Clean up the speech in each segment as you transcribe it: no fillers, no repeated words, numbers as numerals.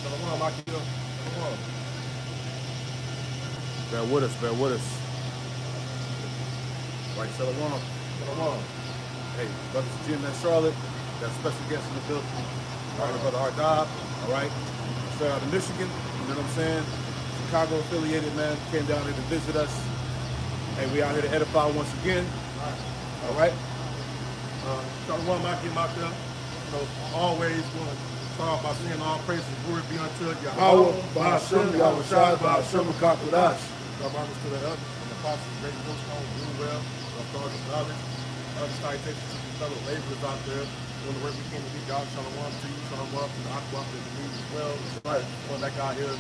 Shalom, Akil. Shalom. Bear with us, bear with us. Right, Shalom. Shalom. Hey, brothers Jim and Charlotte, got special guests in the building. All right, brother Ardab, all right. Straight out of Michigan, you know what I'm saying? Chicago affiliated, man, came down here to visit us. Hey, we out here to edify once again. All right. Shalom, Akil, Akil. So, always going to start by saying all praises and glory be unto Yahweh, Ba'ashem, Yahushua, Ba'ashem, Kakudash. God honors to the elders and the apostles, great millstone, do well, authority of knowledge. Other salutations to the fellow laborers out there doing the work we came to be. God, shalom to you, shalom to the Aqua that you need as well. Right. One that guy here,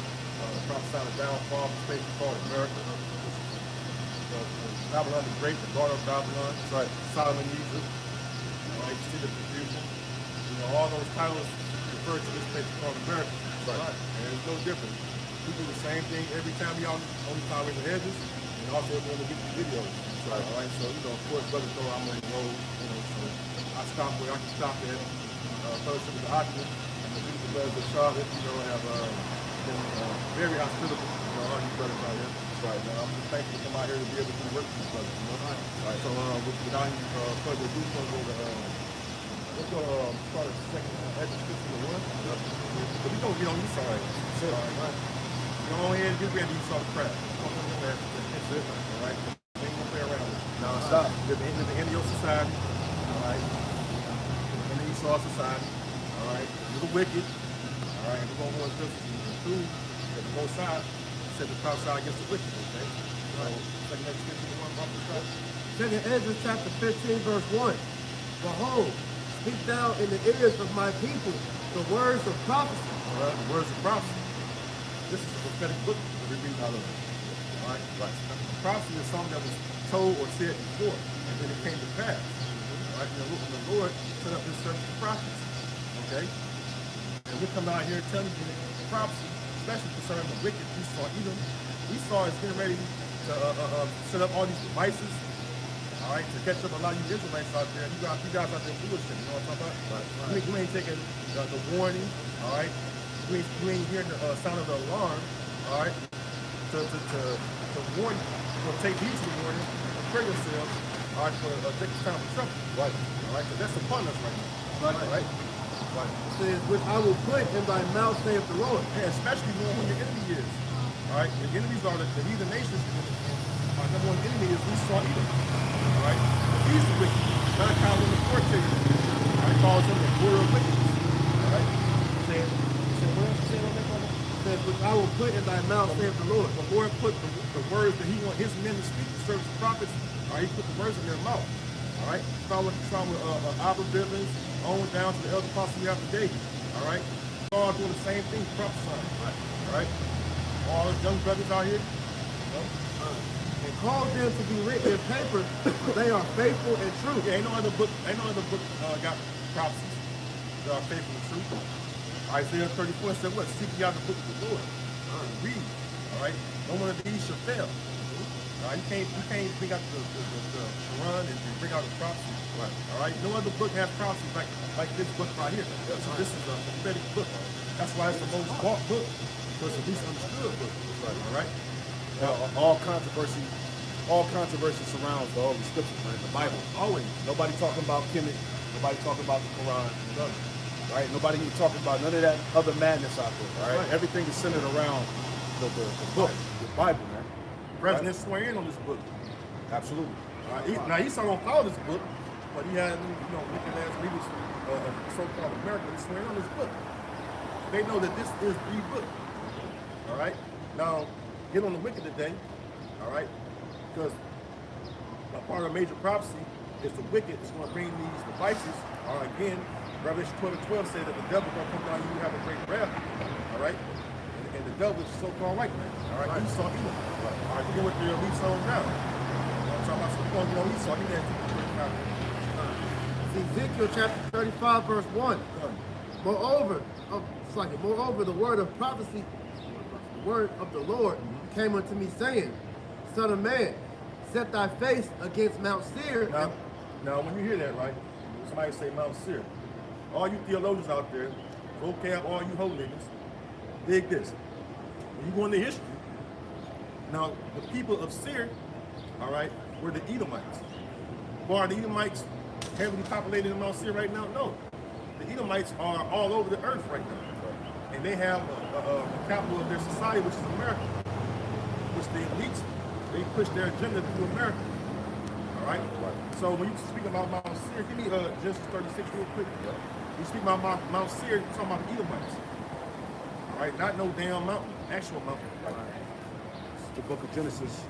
prophesying the downfall of the space called America. Babylon the Great, the daughter of Babylon. That's right. Solomon Egypt. Right. See the confusion. You know, all those titles refer to this place called America. Right. And it's no different. We do the same thing every time y'all on the Tower of the Hedges, and also when we get the videos. Right. All right. So, you know, of course, brothers know I'm on the road, you know, so I stop where I can stop at. Fellowship with the Occupant, and the beautiful brothers of Charlotte, you know, have been very hospitable, you know, all you brothers out here. That's right, man. I'm just thankful to come out here to be able to do work for these brothers, you know. Right. So, without any further ado, let's go start at the second Exodus 51. But we gonna get on you, sorry. All right. Go ahead and get ready to saw the crap. That's it. All right. Ain't gonna play around with it. Now stop. At the end of your society. All right. In the Esau society. All right. You're the wicked. All right. And we're gonna want to prove that the Most High said to prophesy against the wicked. Okay. So, second Exodus 51. Second Ezra chapter 15, verse 1. Behold, speak thou in the ears of my people the words of prophecy. All right. The words of prophecy. This is a prophetic book that we read out of. All right. Right. Prophecy is something that was told or said before, and then it came to pass. All right. And the Lord set up this certain prophets. Okay. And we come out here telling you prophecy, especially concerning the wicked Esau. Edom. Esau is getting ready to set up all these devices. All right, to catch up a lot of you Israelites out there. You guys out there foolish, you know what I'm talking about? Right. You ain't taking the warning. All right. You ain't hearing the sound of the alarm, all right, to warn you, or take heed to the warning, prepare yourselves, all right, for take this time for trouble. Right. All right, because that's upon us right now. Right. Right. It says, which I will put in thy mouth, saith the Lord. Yeah, especially knowing who your enemy is. All right, your enemies are the heathen nations, and our number one enemy is Esau Edom. All right, he's the wicked. Not a kind of the court tell you. All right, calls him the border of wickedness. All right, saying. Which I will put in thy mouth, saith the Lord. The Lord put the words that he wants his men to speak, the servants and prophets, all right, he put the words in their mouth. All right, start with Abba Bivens, on down to the elder apostle we have today. All right, all doing the same thing, prophesying. All right, all those young brothers out here. And cause them to be written in paper, for they are faithful and true. Yeah, ain't no other book got prophecies that are faithful and true. Isaiah 34 said what? Seek ye out the book of the Lord. Read. All right. No one of these shall fail. All right. You can't bring out the Quran and bring out the prophecy. Right. All right. No other book has prophecies like this book right here. So this is a prophetic book. That's why it's the most bought book, because it's the least understood book. Right. All right. All controversy surrounds the Holy Scriptures, man. The Bible. Always. Nobody talking about Kemet. Nobody talking about the Quran. None. Right? Nobody even talking about none of that other madness out there. Right? Everything is centered around the book, the Bible, man. The president swear in on this book. Absolutely. Now Esau don't follow this book, but he had wicked ass leaders of so-called America that swear in on this book. They know that this is the book. All right. Now get on the wicked today. All right, because a part of a major prophecy is the wicked is going to bring these devices. All right, again. Revelation 12:12 said that the devil is going to come down and you have a great wrath. All right? And the devil is so-called white man. All right? Esau, Edom. All right, you get with the Esau now. I'm talking about some going to get on Esau. He has Ezekiel chapter 35, verse 1. Moreover, the word of prophecy, the word of the Lord came unto me, saying, Son of man, set thy face against Mount Seir. Now, when you hear that, right? Somebody say Mount Seir. All you theologians out there, vocab, all you holy niggas, Dig this. When you go into history, now the people of Seir, all right, were the Edomites. Well, are the Edomites heavily populated in Mount Seir right now? No. The Edomites are all over the earth right now. And they have a capital of their society, which is America. Which the elites, they push their agenda through America. All right? So when you speak about Mount Seir, give me Genesis 36 real quick. When you speak about Mount Seir, you're talking about the Edomites. All right? Not no damn mountain, actual mountain. The book of Genesis,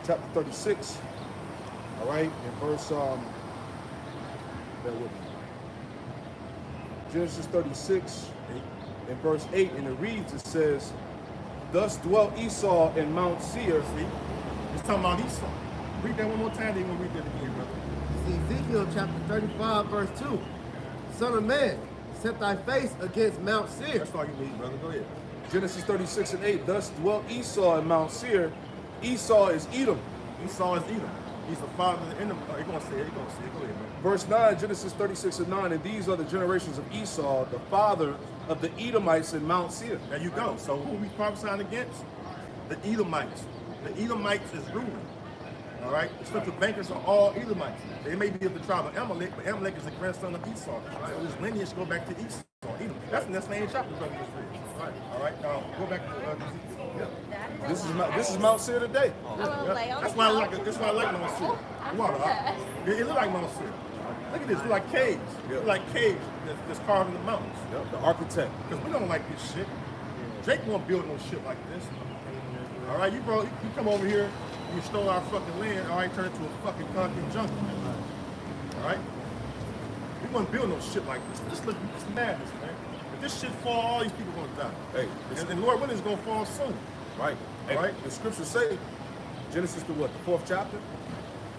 chapter 36, all right, in verse, bear with me. Genesis 36, in verse 8, and it reads, it says, thus dwelt Esau in Mount Seir. See? It's talking about Esau. Read that one more time, then we'll read that again, brother. See, Ezekiel chapter 35, verse 2. Son of man, set thy face against Mount Seir. That's all you need, brother. Go ahead. Genesis 36 and 8, thus dwelt Esau in Mount Seir. Esau is Edom. Esau is Edom. He's the father of the enemy. You're going to say it. You're going to say it. Go ahead, man. Verse 9, Genesis 36 and 9, and these are the generations of Esau, the father of the Edomites in Mount Seir. There you go. So who are we prophesying against? The Edomites. The Edomites is ruling. All right? The central bankers are all Edomites. They may be of the tribe of Amalek, but Amalek is the grandson of Esau. Right? So his lineage go back to Esau. Edom. That's in that same chapter. Right. All right. Now go back to Ezekiel. This is Mount Seir today. That's why I like it. That's why I like Mount Seir. It look like Mount Seir. Look at this. It look like caves. It look like caves that's carved in the mountains. The architect. Because we don't like this shit. Jake won't build no shit like this. All right, you come over here, you stole our fucking land. All right, turn it to a fucking concrete jungle. All right, we won't build no shit like this. This is madness, man. If this shit fall, all these people gonna die. Hey, and Lord, when is gonna fall soon? Right. All right. The scriptures say, Genesis the 4th chapter,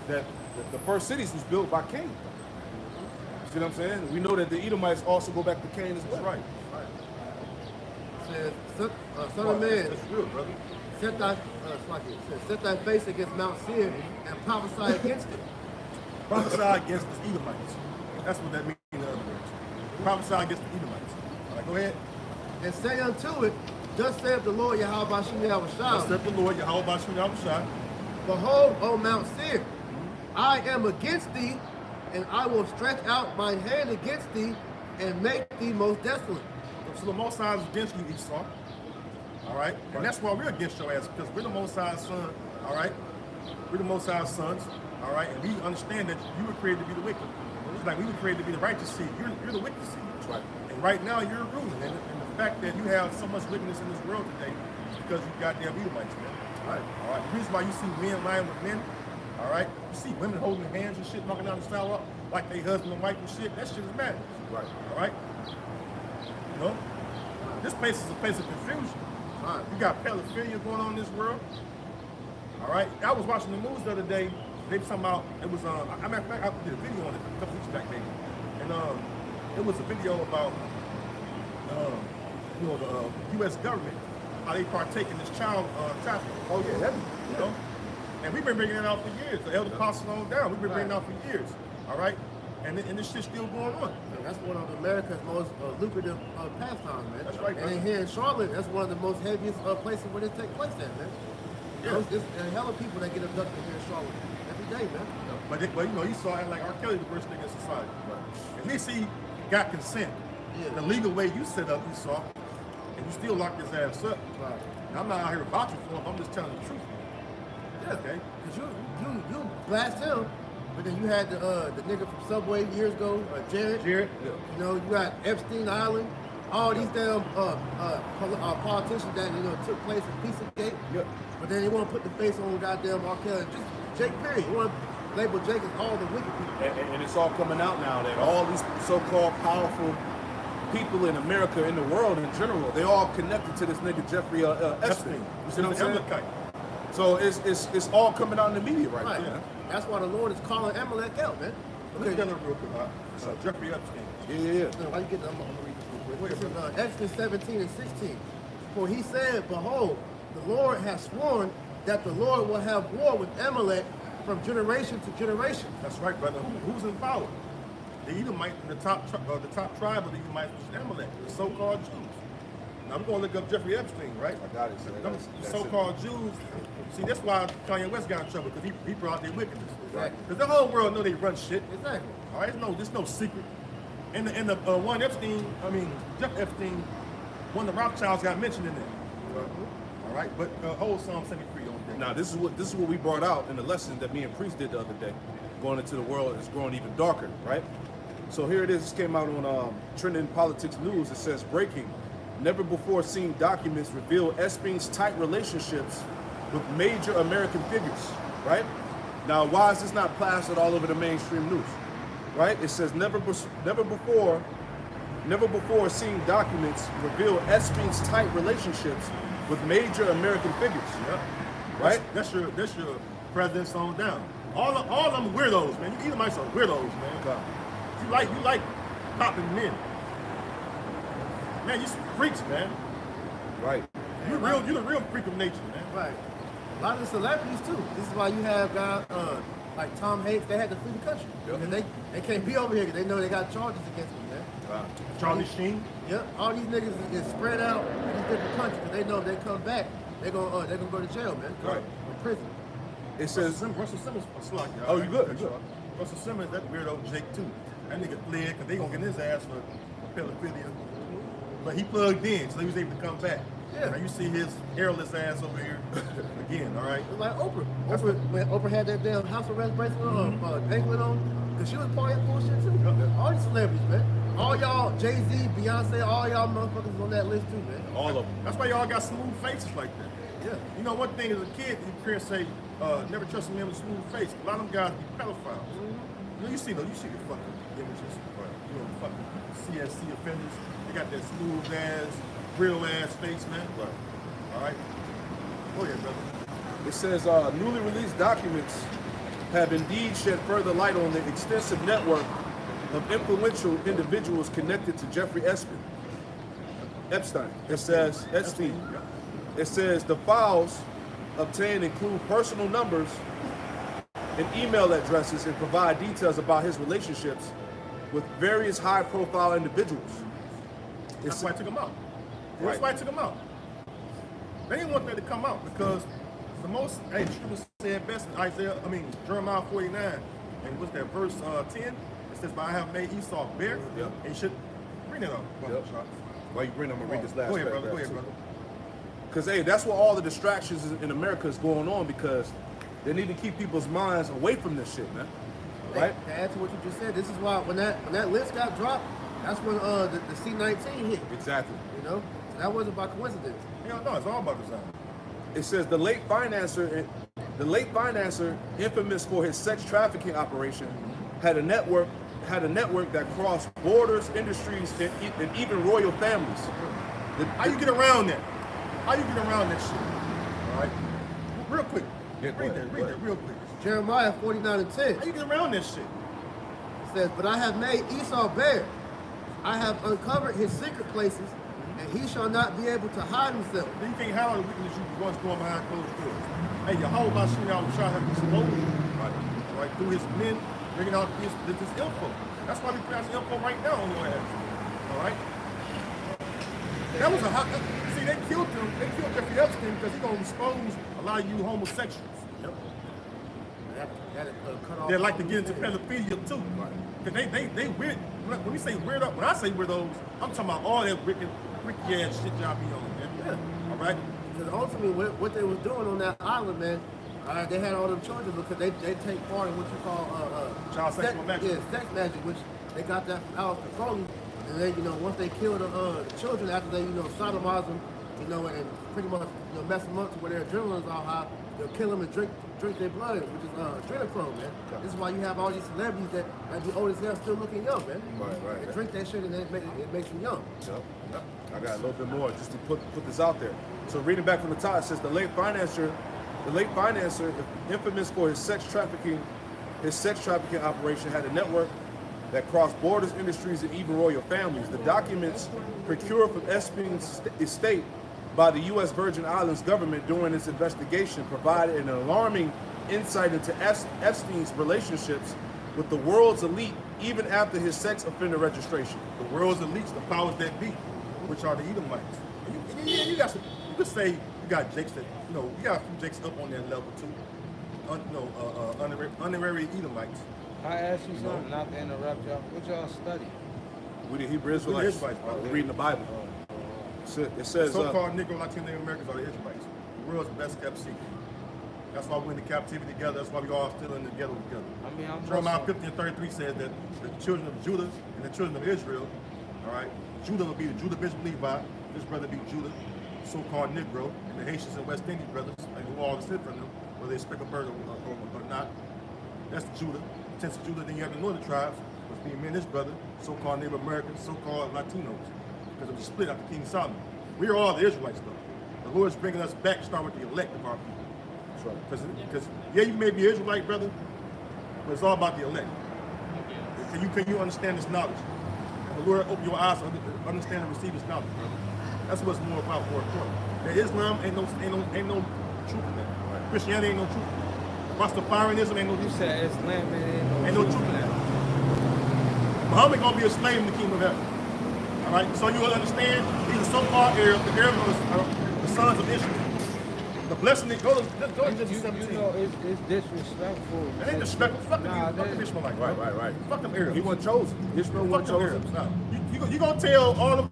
that the first cities was built by Cain. You see what I'm saying? We know that the Edomites also go back to Cain as well. That's right. Says, son of man, That's real, brother. set thy face against Mount Seir and prophesy against it. Prophesy against the Edomites. That's what that means in other words. Prophesy against the Edomites. All right, go ahead. And say unto it, thus saith the Lord Yahweh Bashem Thus Yahushua. saith the Lord, Yahweh Bashem Yahushua. Behold, O Mount Seir, I am against thee, and I will stretch out mine hand against thee, and make thee most desolate. So the Most High is against you, Esau. All right? And that's why we're against your ass, because we're the Most High's son. All right? We're the Most High's sons. All right? And we understand that you were created to be the wicked. It's like we were created to be the righteous seed. You're the wicked seed. That's right. And right now you're ruling. And the fact that you have so much wickedness in this world today is because you goddamn Edomites, man. All right? All right? The reason why you see men lying with men, all right? You see women holding hands and shit, walking down the sidewalk like they husband and wife and shit. That shit is madness. Right. All right? You know? This place is a place of confusion. All right. You got pedophilia going on in this world. All right? I was watching the news the other day. They were talking about, it was, I did a video on it a couple weeks back, maybe. And it was a video about, you know, the U.S. government, how they partake in this child trafficking. Oh, yeah, heavy. You know? And we've been bringing it out for years. The elder passes on down. We've been bringing it out for years. All right? And this shit's still going on. And that's one of America's most lucrative pastimes, man. That's right, And here in Charlotte, that's one of the most heaviest places where this takes place at, man. Yeah. There's a hell of people that get abducted here in Charlotte every day, man. But you know, you saw it like R. Kelly, the worst nigga in society. At least he got consent. Yeah. The legal way you set up, you saw, and you still locked his ass up. Right. And I'm not out here vouching for him. I'm just telling the truth. Yeah. Okay. Cause you blast him, but then you had the nigga from Subway years ago, Jared. Jared. You know, you got Epstein Island, all these damn politicians that took place in Pizzagate. Yep. But then they want to put the face on goddamn R. Kelly. Just Jake Perry. You want to label Jake as all the wicked people. And it's all coming out now that all these so-called powerful people in America, in the world in general, they all connected to this nigga Jeffrey Epstein. You see what I'm saying? So it's all coming out in the media right now. Yeah. That's why the Lord is calling Amalek out, man. Look at that real quick. Jeffrey Epstein. Yeah. Why you get? I'm gonna read this real quick. It's in Exodus 17 and 16. For he said, "Behold, the Lord has sworn that the Lord will have war with Amalek from generation to generation." That's right, brother. Who's in power? The Edomite, the top tribe of the Edomites was Amalek, the so-called Jews. Now we're gonna look up Jeffrey Epstein, right? I got it. So Them so-called Jews. See, that's why Kanye West got in trouble, because he brought their wickedness. Exactly. Because the whole world know they run shit. Exactly. All right, there's no secret. And the one Epstein, Jeff Epstein, one of the Rothschilds got mentioned in there. All right, but hold Psalm 73 on there. Now this is what we brought out in the lesson that me and Priest did the other day. Going into the world is growing even darker, right? So here it is. This came out on Trending Politics News. It says, breaking: never before seen documents reveal Epstein's tight relationships with major American figures, right? Now, why is this not plastered all over the mainstream news, right? It says never before seen documents reveal Epstein's tight relationships with major American figures, right? That's your president's on down. All of them weirdos, man. You Edomites are weirdos, man. Okay. You like popping men. Man, you some freaks, man. Right. You the real freak of nature, man. Right. A lot of the celebrities too. This is why you have guys like Tom Hanks. They had to flee the country. Yep. And they can't be over here because they know they got charges against them, man. Wow. Charlie Sheen. Yep. All these niggas is spread out in these different countries because they know if they come back, they're gonna go to jail, man. Right. Or prison. It says, Russell Simmons was slugged. Oh, you good? You good? Russell Simmons, that weirdo Jake too. That nigga fled because they gonna get his ass for pedophilia. But he plugged in, so he was able to come back. Yeah. Now you see his hairless ass over here again, all right? It's like Oprah. When Oprah had that damn house arrest bracelet on, anklet on, because she was part of that bullshit too. All these celebrities, man. All y'all, Jay-Z, Beyonce, all y'all motherfuckers on that list too, man. all of them. That's why y'all got smooth faces like that. Yeah. You know, one thing as a kid, you can't say, never trust a man with a smooth face. A lot of them guys be pedophiles. You know, you see the fucking images, you know, the fucking CSC offenders. They got that smooth ass, real ass face, man. Right. All right. Go ahead, brother. It says newly released documents have indeed shed further light on the extensive network of influential individuals connected to Jeffrey Epstein. It says Epstein. It says the files obtained include personal numbers and email addresses and provide details about his relationships with various high-profile individuals. That's why I took him out. Right. That's why I took him out. They didn't want that to come out because the most, Scripture said best in Jeremiah 49, and what's that, verse 10? It says, "But I have made Esau bare," Yep. and you should bring that up. Yep. While you bring, I'm gonna read this last. Go ahead, brother. Go ahead, brother. Because hey, that's what all the distractions in America is going on, because they need to keep people's minds away from this shit, man. Right? To add to what you just said, this is why when that list got dropped, that's when the C-19 hit. Exactly. You know, so that wasn't by coincidence. Hell no, it's all about design. It says the late financier, infamous for his sex trafficking operation, had a network that crossed borders, industries, and even royal families. How you get around that? How you get around that shit? All right? Real quick. Yeah, go read ahead, that real quick. Jeremiah 49:10. How you get around that shit? It says, "But I have made Esau bare. I have uncovered his secret places, and he shall not be able to hide himself." Then you can't hide all the wickedness you once going behind closed doors. Hey, Yahweh Shimon out trying to have exposed, right, through his men, bringing out this info. That's why we put out this info right now on your ass. All right? That was a hot. See, they killed him. They killed Jeffrey Epstein because he's gonna expose a lot of you homosexuals. Yep. Cut off. They like to get into pedophilia too. Because they weird. When we say weird up, when I say weirdos, I'm talking about all that wicked ass shit y'all be on, man. Yeah. All right? Because ultimately, what they was doing on that island, man, they had all them children because they take part in what you call Child sexual magic. Yeah, sex magic, which they got that from Alice Crowley. And they, once they kill the children after they, sodomize them, and pretty much, mess them up to where their adrenaline's all high, they'll kill them and drink their blood, which is adrenochrome, man. Okay. This is why you have all these celebrities that be old as hell still looking young, man. Right. They drink that shit and it makes them young. Yep. I got a little bit more just to put this out there. So reading back from the top, it says the late financier, infamous for his sex trafficking operation, had a network that crossed borders, industries, and even royal families. The documents procured from Epstein's estate by the U.S. Virgin Islands government during its investigation provided an alarming insight into Epstein's relationships with the world's elite, even after his sex offender registration. The world's elites, the powers that be. which are the Edomites. And you got some, you could say you got Jakes that, you got a few Jakes up on that level too. Honorary Edomites. I ask you something, not to interrupt y'all. What y'all study? We the Hebrew Israelites. We're reading the Bible. It says so-called Negro Latino Americans are the Israelites. The world's best kept secret. That's why we went into captivity together. That's why we all still in the ghetto together. I mean, Jeremiah 50:33 says that the children of Judah and the children of Israel, all right, Judah will be the Judah Bishop Levi, his brother be Judah, so-called Negro, and the Haitians and West Indian brothers, and who all descend from them, whether they speak a bird or not. That's Judah. Since Judah, then you have the northern tribes, which being men, his brother, so-called Native Americans, so-called Latinos, because of the split after King Solomon. We are all the Israelites, though. The Lord's bringing us back, start with the elect of our people. Because yeah, you may be Israelite, brother, but it's all about the elect. Can you understand this knowledge? The Lord open your eyes to understand and receive His knowledge, brother. That's what's more important. That Islam ain't no truth in that. Right. Christianity ain't no truth. Rastafarianism ain't no truth. You said Islam ain't no truth in that. Muhammad gonna be a slave in the kingdom of heaven. All right. So you will understand these are so-called Arabs. The Arabs are the sons of Israel. The blessing that go to Genesis 17. You know, it's disrespectful. It ain't disrespectful. Fuck them Ishmaelites. Right. Fuck them Arabs. He wasn't chosen. Ishmael wasn't chosen. Nah. You gonna tell all the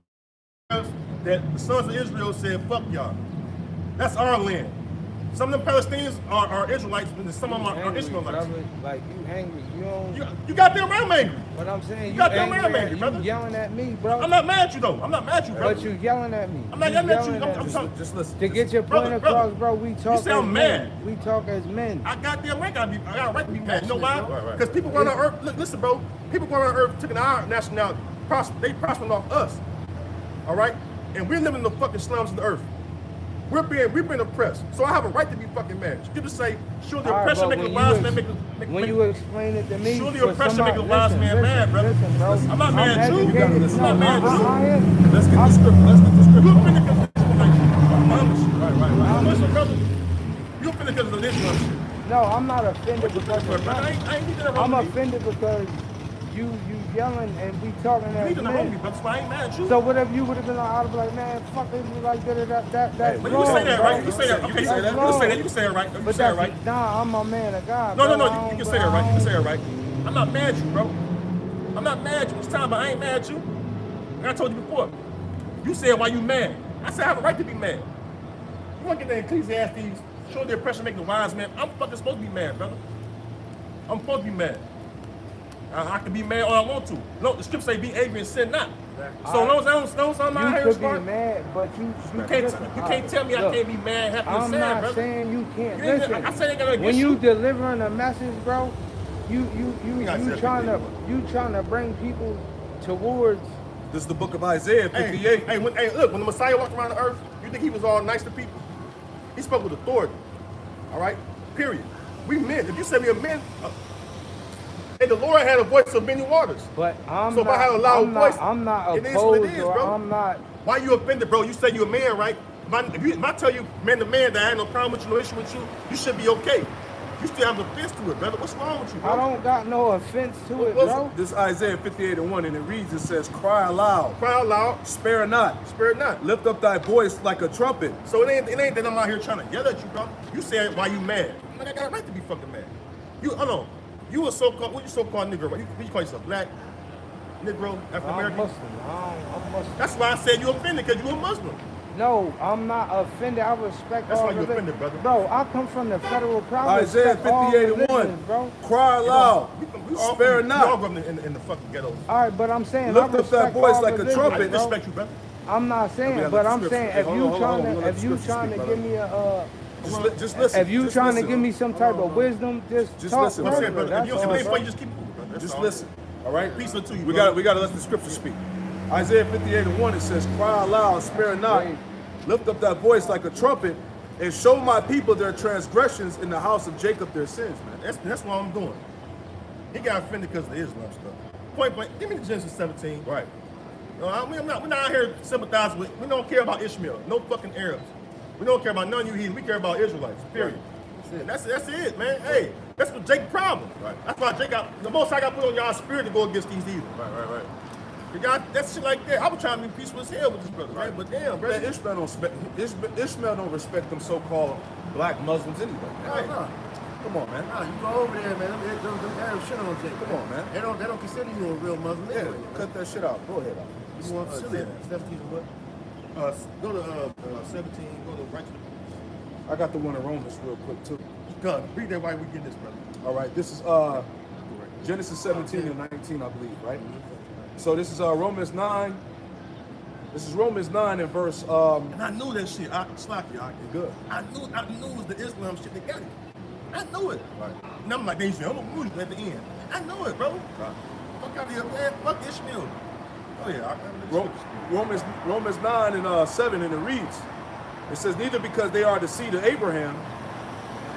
Arabs that the sons of Israel said, fuck y'all. That's our land. Some of them Palestinians are Israelites, and some of them are Ishmaelites. Brother, like, you angry. You got them around angry. But I'm saying you got them around angry, brother. You yelling at me, bro. I'm not mad at you, though. I'm not mad at you, brother. But you yelling at me. I'm not yelling at you. Just listen. To get your point across, bro, we talk you sound as mad. men. We talk as men. I got a right to be mad. You know why? Right. Because people going on earth, listen, bro, people going on earth taking our nationality. They prospering off us. All right? And we're living in the fucking slums of the earth. We're being oppressed. So I have a right to be fucking mad. You just say, sure, the oppression make the wise man when you explain it to me, sure, the oppression make the wise man mad, brother. Listen, bro. I'm not mad at you. I'm not mad at you. Let's get the script. You offended because of this one, like, Right. listen, brother. You offended because of this one. No, I'm not offended because of that. I'm offended because you yelling and we talking as men. That's why I ain't mad at you. So whatever you would have been like, I'd be like, man, fuck it, you like that's but wrong. You can say that, bro. right? You can say that. Okay, you can say that right. You can say that right. Nah, I'm a man of God. No, bro. you can say that right. You can say that right. I'm not mad at you, bro. I'm not mad at you. It's time, but I ain't mad at you. Like I told you before. You said why you mad. I said I have a right to be mad. You want to get the Ecclesiastes, show the oppression, make the wise man. I'm fucking supposed to be mad, brother. I'm supposed to be mad. I can be mad all I want to. No, the scripture say be angry and sin not. So long as I'm not here, you could be mad, but you can't tell me I can't be mad, happy, and sad, I'm brother. not saying you can't. Listen, Listen, I said ain't gonna when you delivering a message, bro, you trying to bring people towards. This is the book of Isaiah 58. Hey, look, when the Messiah walked around the earth, you think he was all nice to people? He spoke with authority. All right? Period. We men. If you said we are men, and the Lord had a voice of many waters. But if I had a loud voice, I'm not it is what it is, opposed, bro. I'm not. Why you offended, bro? You say you're a man, right? If I tell you man to man that I had no problem with you, no issue with you, you should be okay. You still have an offense to it, brother. What's wrong with you, bro? I don't got no offense to it, bro. This is Isaiah 58:1, and it reads, it says, cry aloud. Cry out loud. Spare not. Spare not. Lift up thy voice like a trumpet. So it ain't that I'm out here trying to yell at you, bro. You said why you mad. I got a right to be fucking mad. Hold on. You a so-called, what you so-called Negro, right? You call yourself black, Negro, African-American? I'm Muslim. That's why I said you offended, because you a Muslim. No, I'm not offended. I respect That's all why you religion. offended, brother. Bro, I come from the federal province. Isaiah 58:1, bro. cry aloud. Spare We all not. grew up in the fucking ghettos. All right, but I'm saying Lift I up that respect voice all like a religions, trumpet. I bro. respect you, brother. I'm not saying, but I'm saying if you trying to give me a Just listen. if you Just trying to listen. give me some type of wisdom, just talk, listen. I'm brother. saying, brother, if That's you all, don't say bro. you just keep moving, brother. That's Just all. listen. All right? Peace unto you, We brother. got to let the scripture speak. Isaiah 58:1, it says, cry aloud, spare not. Lift up thy voice like a trumpet, and show my people their transgressions in the house of Jacob their sins, man. That's what I'm doing. He got offended because of the Islam stuff. Point blank, give me the Genesis 17. Right. We're not out here sympathizing with, we don't care about Ishmael, no fucking Arabs. We don't care about none of you heathens, we care about Israelites, period. That's it, man. Hey, that's what Jacob's problem. Right. That's why Jacob, the most I got put on y'all spirit to go against these heathens. Right. You got that shit like that. I was trying to be peaceful as hell with this brother, right? But damn, bro. Man, Ishmael don't respect them so-called black Muslims anyway. Man. Nah, Come on, man. nah, you go over there, man. Them Arabs shit on Jake. Come on, man. They don't consider you a real Muslim Yeah, anyway. cut that shit out. Go ahead. You want silly? 17 what? Go to 17. Go to right to I got the one in Romans real quick too. God, read that while we get this, brother. All right, this is Genesis 17 and 19, I believe, right? So this is Romans 9. This is Romans 9 and verse. And I knew that shit. Slack you, Good. I knew it was the Islam shit that got it. I knew it. Right. And I'm like, they say, I'm gonna move at the end. I know it, bro. Right. Fuck out of here, man. Fuck Ishmael. Oh yeah, Romans 9 and 7, and it reads. It says, neither because they are the seed of Abraham.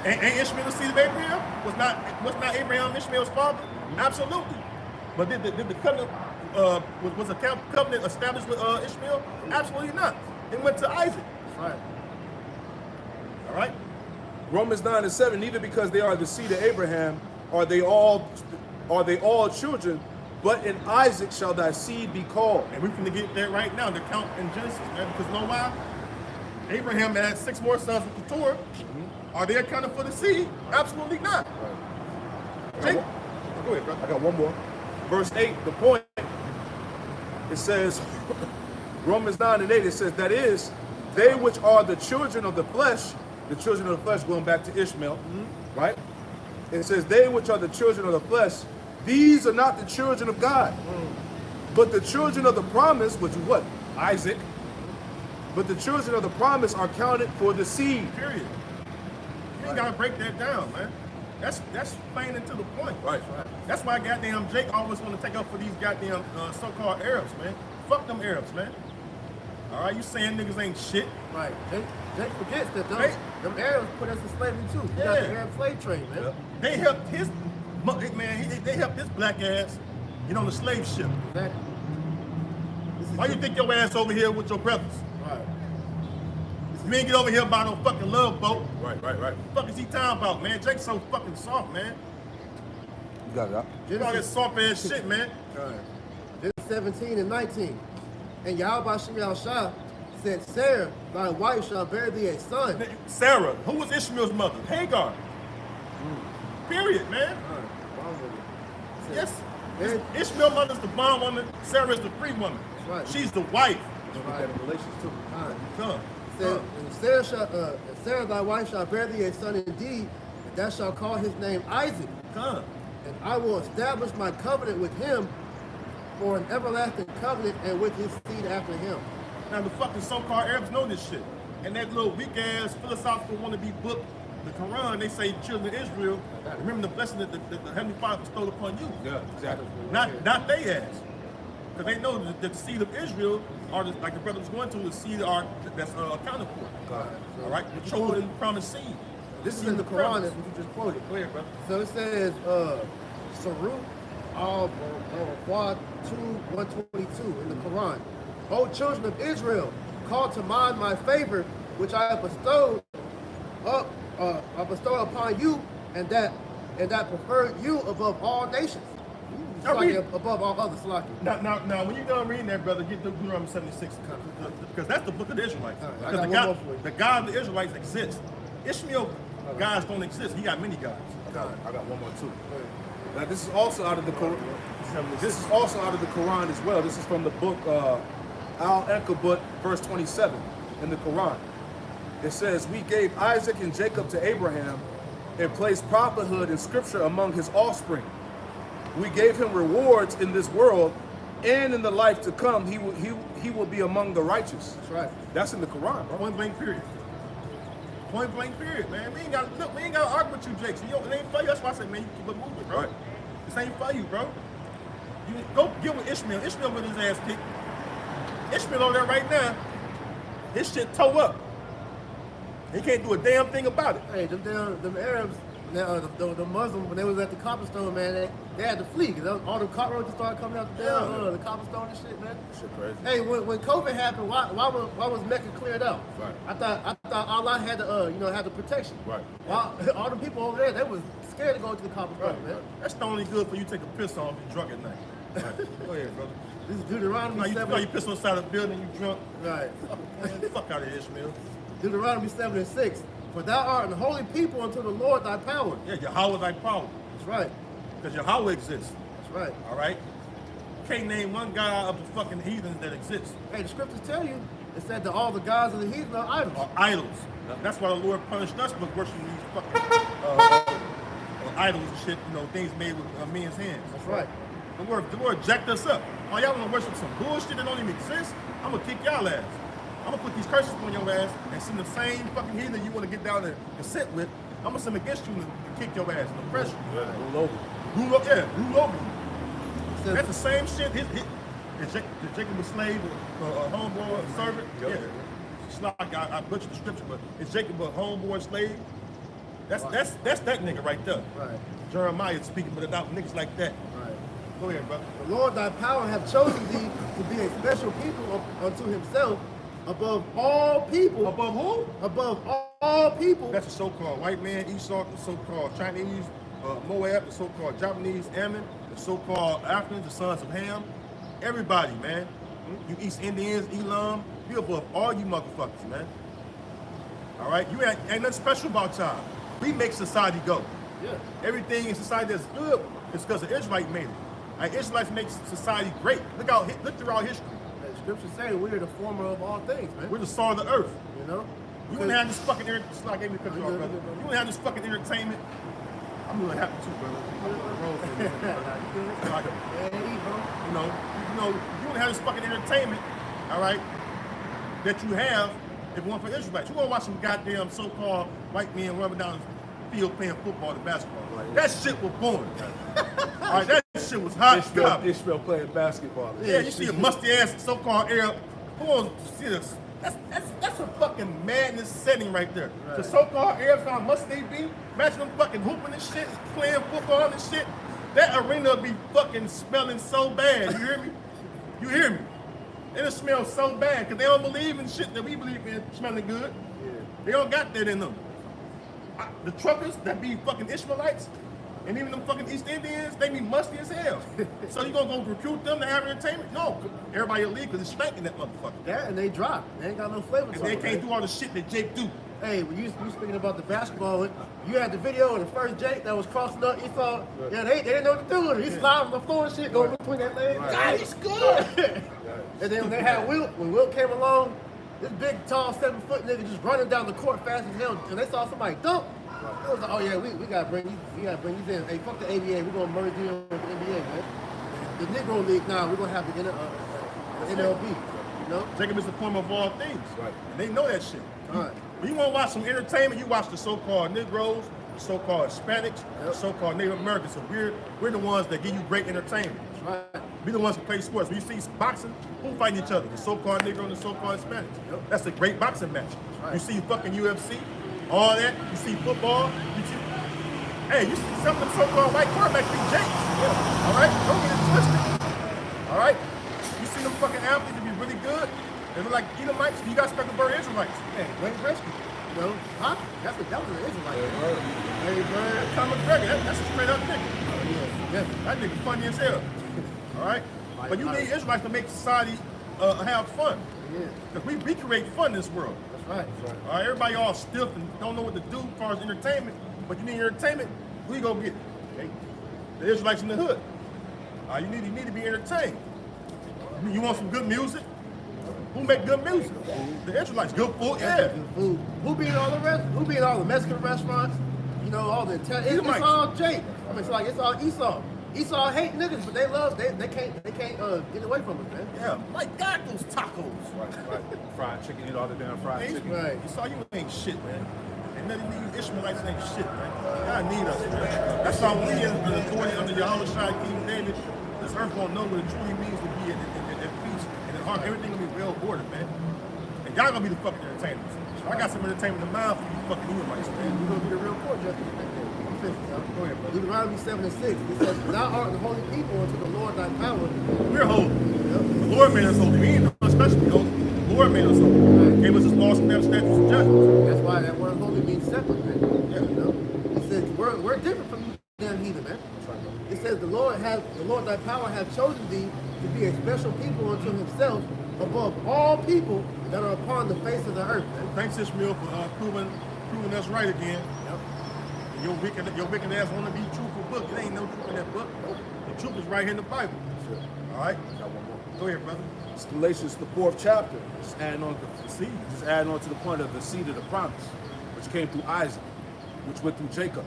Ain't Ishmael the seed of Abraham? Was not Abraham Ishmael's father? Absolutely. But did the covenant was a covenant established with Ishmael? Absolutely not. It went to Isaac. Right. All right. Romans 9 and 7, neither because they are the seed of Abraham are they all children, but in Isaac shall thy seed be called. And we're finna get there right now, the count in Genesis, man, because you know why? Abraham had 6 more sons with the Torah. Are they accounted for the seed? Absolutely not. Right. Jake, go ahead, bro. I got one more. Verse 8, the point, it says, Romans 9 and 8, it says, that is, they which are the children of the flesh going back to Ishmael, right? It says, they which are the children of the flesh, these are not the children of God, but the children of the promise, which is what? Isaac. But the children of the promise are counted for the seed. Period. You ain't gotta break that down, man. That's plain and to the point. Right. That's why goddamn Jake always want to take up for these goddamn so-called Arabs, man. Fuck them Arabs, man. All right, you saying niggas ain't shit. Right. Jake forgets that Right. them Arabs put us in slavery too. You got the Arab slave trade, man. Yep. They helped his they helped his black ass get on the slave ship. Exactly. This is Why you think your ass over here with your brothers? Right. You ain't get over here by no fucking love boat. Right. What the fuck is he talking about, man? Jake's so fucking soft, man. You got it up. You all that soft ass shit, man. Right. Genesis 17 and 19. And Yahweh Shem Shah said, Sarah, thy wife shall bear thee a son. Sarah, who was Ishmael's mother? Hagar. Period, man. Yes. Ishmael's mother's the bondwoman. Sarah's the free woman. That's right. She's the wife. Don't get that in Galatians too. Right. Come. And Sarah thy wife shall bear thee a son indeed, and thou shalt call his name Isaac. Come. And I will establish my covenant with him for an everlasting covenant, and with his seed after him. Now the fucking so-called Arabs know this shit. And that little weak-ass philosophical wannabe book, the Quran, they say children of Israel, remember the blessing that the Heavenly Father bestowed upon you. Yeah, exactly. Not they ass. Because they know that the seed of Israel are, like the brother was going to, the seed that's accounted for. All right? The chosen promised seed. This is in the Quran, that's what you just quoted. Go ahead, brother. So it says, Surah al-Quad 2:122 in the Quran. O children of Israel, call to mind my favor, which I have bestowed upon you, and that preferred you above all nations. Now read it. Above all others, Slaki. Now, when you're done reading that, brother, get to Deuteronomy 76, because that's the book of the Israelites. All right, I Because got one more for you. the God of the Israelites exists. Ishmael gods don't exist. He got many gods. I got one more too. Now this is also out of the Quran. This is also out of the Quran as well. This is from the book Al-Ankabut, verse 27 in the Quran. It says, we gave Isaac and Jacob to Abraham and placed prophethood and scripture among his offspring. We gave him rewards in this world, and in the life to come, he will be among the righteous. That's right. That's in the Quran, bro. Point blank period. Point blank period, man. We ain't got to argue with you, Jake. So, it ain't for you. That's why I say, man, you keep it moving, bro. Right. This ain't for you, bro. You go get with Ishmael. Ishmael with his ass kicked. Ishmael over there right now. His shit toe up. He can't do a damn thing about it. Hey, them Arabs, the Muslims, when they was at the cobblestone, man, they had to flee because all the cockroaches started coming out the cobblestone and shit, man. Shit crazy. Hey, when COVID happened, why was Mecca cleared out? Right. I thought Allah had the had the protection. Right. All the people over there, they was scared to go to the cobblestone, man. That's the only good for you to take a piss on if you're drunk at night. Go ahead, brother. This is Deuteronomy You 7. know, you piss on the side of the building, you drunk. Right. Fuck out of here, Ishmael. Deuteronomy 7 and 6. For thou art an holy people unto the Lord thy power. Yeah, Yahweh thy power. That's right. Because Yahweh exists. That's right. All right? You can't name one god of the fucking heathens that exists. Hey, the scriptures tell you, it said that all the gods of the heathen are idols. Or idols. That's why the Lord punished us for worshiping these fucking idols and shit, you know, things made with men's hands. That's right. The Lord jacked us up. Oh, y'all want to worship some bullshit that don't even exist? I'm going to kick y'all ass. I'm going to put these curses on your ass and send the same fucking heathen you want to get down there and sit with. I'm going to send them against you and kick your ass and oppress you. Rule over. Rule over you. Says, That's the same shit. Did Jacob a slave, a homeboy, a servant? Yep. Yeah. It's not like I butchered the scripture, but is Jacob a homeboy slave? That's that nigga right there. right. Jeremiah speaking, but about niggas like that. Right. Go ahead, brother. The Lord thy power hath chosen thee to be a special people unto himself above all people. Above who? Above all people. That's the so-called white man, Esau, the so-called Chinese, Moab, the so-called Japanese, Ammon, the so-called Africans, the sons of Ham. Everybody, man. You East Indians, Elam, you above all you motherfuckers, man. All right? You ain't nothing special about y'all. We make society go. Yeah. Everything in society that's good is because the Israelite made it. Like, Israelites make society great. Look throughout history. The scriptures say we are the former of all things, man. We're the salt of the earth. You know? You wouldn't have this fucking entertainment. You wouldn't have this fucking entertainment. I'm gonna have to too, brother. You know, you wouldn't have this fucking entertainment, all right, that you have if it weren't for Israelites. You gonna watch some goddamn so-called white men running down the field playing football and basketball. That shit was boring. All right, that shit was hot. Ishmael playing basketball. Yeah, you see a musty ass so-called Arab. Who wants to see this? That's a fucking madness setting right there. Right. The so-called Arabs, how much they be? Imagine them fucking hooping and shit, playing football and shit. That arena be fucking smelling so bad. You hear me? You hear me? It'll smell so bad because they don't believe in shit that we believe in smelling good. Yeah. They don't got that in them. The truckers that be fucking Ishmaelites and even them fucking East Indians, they be musty as hell. So you gonna go recruit them to have entertainment? No. Everybody will leave because it's stinking that motherfucker. That and they drop. They ain't got no flavor to And they it, can't man. do all the shit that Jake do. Hey, when you speaking about the basketball, you had the video of the first Jake that was crossing up. You saw, yeah, they didn't know what to do with it. He slid on the floor and shit, going between that leg. God, he's good. And then when they had Wilt, when Wilt came along, this big, tall, 7-foot nigga just running down the court fast as hell. And they saw somebody dunk. It was like, oh yeah, we gotta bring these in. Hey, fuck the ABA, we're gonna merge you with the NBA, man. The Negro League now, we're gonna have the NLB. You know? Jacob is the form of all things. Right. And they know that shit. All right. When you want to watch some entertainment, you watch the so-called Negroes, the so-called Hispanics, the so-called Native Americans. So we're the ones that give you great entertainment. Right. We're the ones who play sports. When you see boxing, who fighting each other? The so-called Negro and the so-called Hispanics. That's a great boxing match. Right. You see fucking UFC, all that. You see football. Hey, you see some of them so-called white quarterbacks be Jakes. Yeah. All right? Don't get it twisted. All right? You see them fucking athletes that be really good. They look like Edomites. You got to expect to burn Israelites. Hey, Wayne Gretzky. You know, huh? That was an Israelite. Hey, man, Tom McGregor, that's a straight up nigga. Yeah. That nigga funny as hell. All right? But you need Israelites to make society have fun. Yeah. Because we create fun in this world. That's right. All right, everybody all stiff and don't know what to do as far as entertainment. But you need entertainment, we go get it. Okay? The Israelites in the hood. You need to be entertained. You want some good music? Who make good music? The Israelites. Good food, yeah. Good food. Who be in all the Mexican restaurants? You know, all the Italian. It's all Jake. I mean, it's all Esau. Esau hate niggas, but they can't get away from it, man. Yeah, like God, those tacos. Right. Fried chicken, eat all the damn fried chicken. Right. Esau, you ain't shit, man. And none of these Ishmaelites ain't shit, man. God need us, man. That's why we in the authority under Yahweh Shai, King David, this earth gonna know what it truly means to be at peace and at heart. Everything gonna be well ordered, man. And y'all gonna be the fucking entertainers. I got some entertainment in mind for you fucking Edomites, man. We're gonna be the real court justice. Go ahead, brother. Deuteronomy 7 and 6. It says, "Thou art the holy people unto the Lord thy power." We're holy. The Lord made us holy. We ain't especially holy. The Lord made us holy. Gave us his laws, statutes, and judgments. That's why that word holy means separate, man. Yeah. You know? It says we're different from you damn heathen, man. It says the Lord thy power hath chosen thee to be a special people unto himself above all people that are upon the face of the earth. Thanks, Ishmael, for proving us right again. Yep. Your wicked ass want to be truthful book. It ain't no truth in that book. The truth is right here in the Bible. Sure. All right? Got one more. Go ahead, brother. It's Galatians, the 4th chapter. Just adding on to the seed. Just adding on to the point of the seed of the promise, which came through Isaac, which went through Jacob,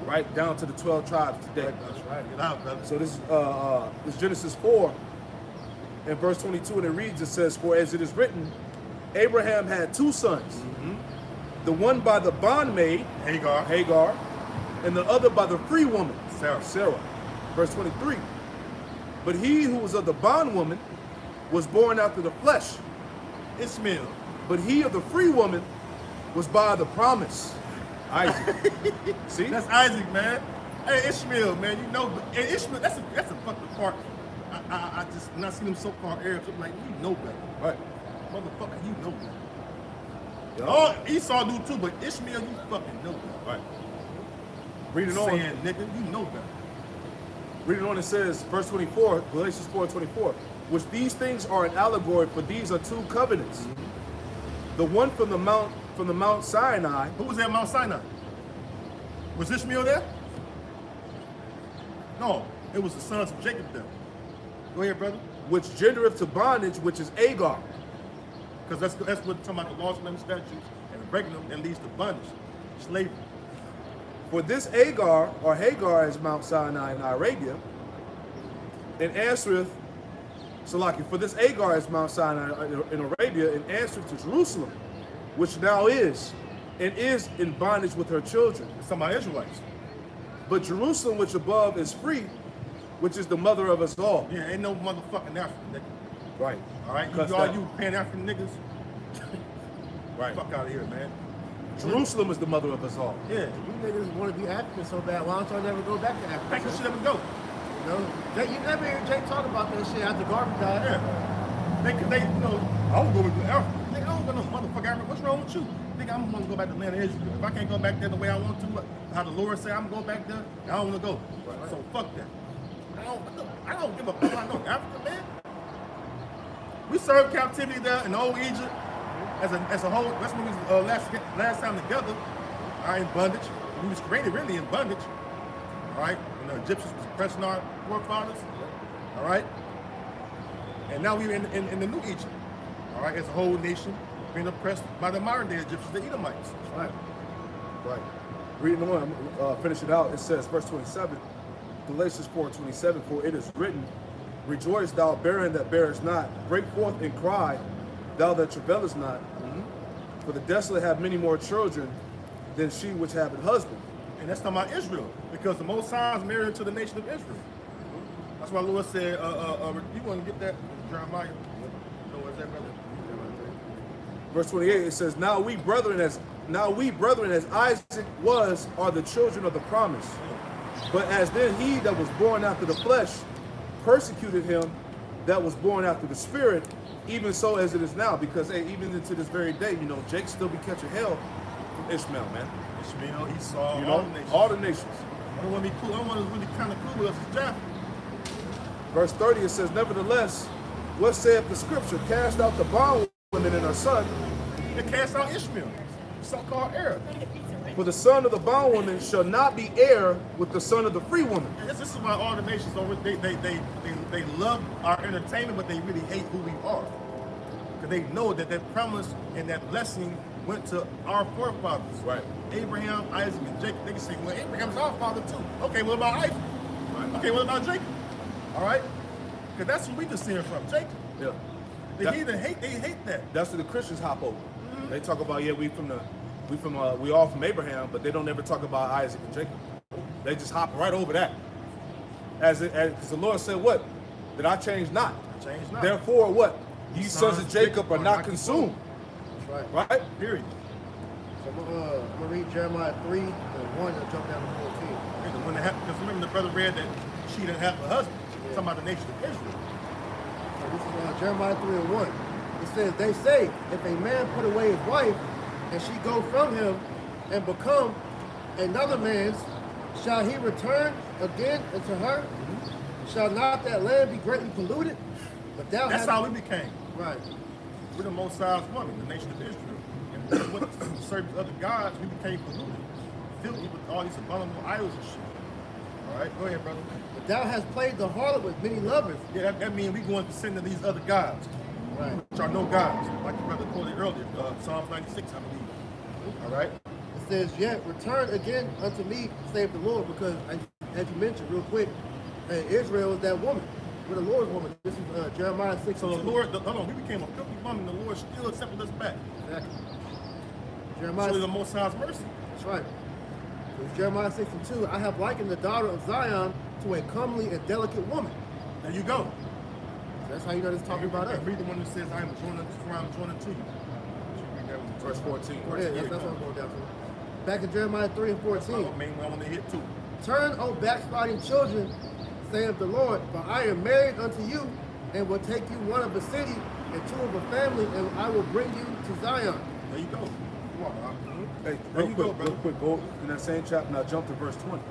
right down to the 12 tribes today. That's right. Get out, brother. So this is Genesis 4 and verse 22, and it reads, it says, "For as it is written, Abraham had 2 sons, the one by the bondmaid, Hagar, and the other by the free woman, Sarah. Verse 23, "But he who was of the bondwoman was born after the flesh, Ishmael. but he of the free woman was by the promise." Isaac. See? That's Isaac, man. Hey, Ishmael, man, you know, and Ishmael, that's a fucking part. I just, when I see them so-called Arabs, I'm like, you know better. Right. Motherfucker, you know better. Yeah. Oh, Esau knew too, but Ishmael, you fucking know better. Right. Reading on. Saying, nigga, you know better. Reading on, it says, verse 24, Galatians 4:24, "Which these things are an allegory, for these are 2 covenants. The one from the Mount Sinai." Who was at Mount Sinai? Was Ishmael there? No, it was the sons of Jacob there. Go ahead, brother. "Which gendereth to bondage, which is Hagar." Because that's what talking about the laws and statutes, and breaking them and leads to bondage, slavery. "For this Hagar, or Hagar is Mount Sinai in Arabia, and answereth, for this Hagar is Mount Sinai in Arabia, and answereth to Jerusalem, which now is, and is in bondage with her children. It's talking about Israelites. But Jerusalem, which above is free, which is the mother of us all." Yeah, ain't no motherfucking African nigga. Right. All right, Cuss all that. you Pan-African niggas, Right. fuck out of here, man. Jerusalem is the mother of us all. Yeah, You niggas want to be African so bad, why don't y'all never go back to Africa? thank you, shit, let me go. You know, you never hear Jake talk about that shit after Garvey died. Yeah, they, you know, I don't go with Africa. Nigga, I don't go no motherfucking Africa. What's wrong with you? Nigga, I'm gonna go back to the land of Israel. If I can't go back there the way I want to, how the Lord say I'm gonna go back there, I don't wanna go. Right. So fuck that. I don't give a fuck about no Africa, man. We served captivity there in old Egypt as a whole. That's when we was last time together. All right, in bondage. We was created really in bondage. All right, and the Egyptians was oppressing our forefathers. All right, and now we're in the new Egypt. All right, as a whole nation being oppressed by the modern day Egyptians, the Edomites. Right. Right. Reading on, finish it out. It says, verse 27, Galatians 4:27, "For it is written, Rejoice, thou barren that bearest not. Break forth and cry, thou that travailest not. For the desolate have many more children than she which have a husband." And that's talking about Israel, because the Most High is married to the nation of Israel. That's why Lord said, you want to get that, Jeremiah? No, what's that, brother? Verse 28, it says, Now we brethren as Isaac was, are the children of the promise. But as then he that was born after the flesh persecuted him that was born after the spirit, even so as it is now." Because hey, even into this very day, you know, Jake still be catching hell from Ishmael, man. Ishmael, Esau, You all know, the nations. all the nations. I don't want to be cool. I don't want to really kind of cool with us as Japheth. Verse 30, it says, "Nevertheless, what saith the scripture? Cast out the bondwoman and her son, They cast out Ishmael, so-called Arab. for the son of the bondwoman shall not be heir with the son of the free woman." And this is why all the nations over they love our entertainment, but they really hate who we are. Because they know that that promise and that blessing went to our forefathers. Right. Abraham, Isaac, and Jacob. They can say, well, Abraham's our father too. Okay, what about Isaac? Right. Okay, what about Jacob? All right? Because that's who we descend from, Jacob. Yeah. They That- either hate, they hate that. That's what the Christians hop over. They talk about, yeah, we all from Abraham, but they don't ever talk about Isaac and Jacob. They just hop right over that. As the Lord said, what? That I change not. Change not. Therefore, what? These sons of Jacob are not consumed. That's right. Right? Period. So I'm gonna read Jeremiah 3 and 1 and jump down to 14. Because remember the brother read that she didn't have a husband. Yeah. Talking about the nation of Israel. So this is Jeremiah 3 and 1. It says, "They say, if a man put away his wife, and she go from him, and become another man's, shall he return again unto her? Shall not that land be greatly polluted? But thou That's hast... how we became. Right. We're the Most High's woman, the nation of Israel. And when we went to serve other gods, we became polluted, filthy with all these abominable idols and shit. All right, go ahead, brother. But thou hast played the harlot with many lovers. Yeah, that means we going to send to these other gods, Right. which are no gods, like the brother quoted earlier, Psalms 96, I believe. All right. It says, yet return again unto me, save the Lord, because as you mentioned real quick, Israel is that woman. We're the Lord's woman. This is Jeremiah 6. So the Lord, hold on, we became a filthy woman. The Lord still accepted us back. Exactly. So Jeremiah. the Most High's mercy. That's right. So it's Jeremiah 6:2. I have likened the daughter of Zion to a comely and delicate woman. There you go. So that's how you know this talking about us. And read the one that says, I am joined to you. Verse 14. Yeah, that's what I'm going down to. Back in Jeremiah 3 and 14. That's the main one I want to hit too. Turn, O backsliding children, saith the Lord, for I am married unto you, and will take you one of a city and two of a family, and I will bring you to Zion. There you go. Come on, bro. Hey, There real you quick, go, brother. real quick, go in that same chapter, now jump to verse 20.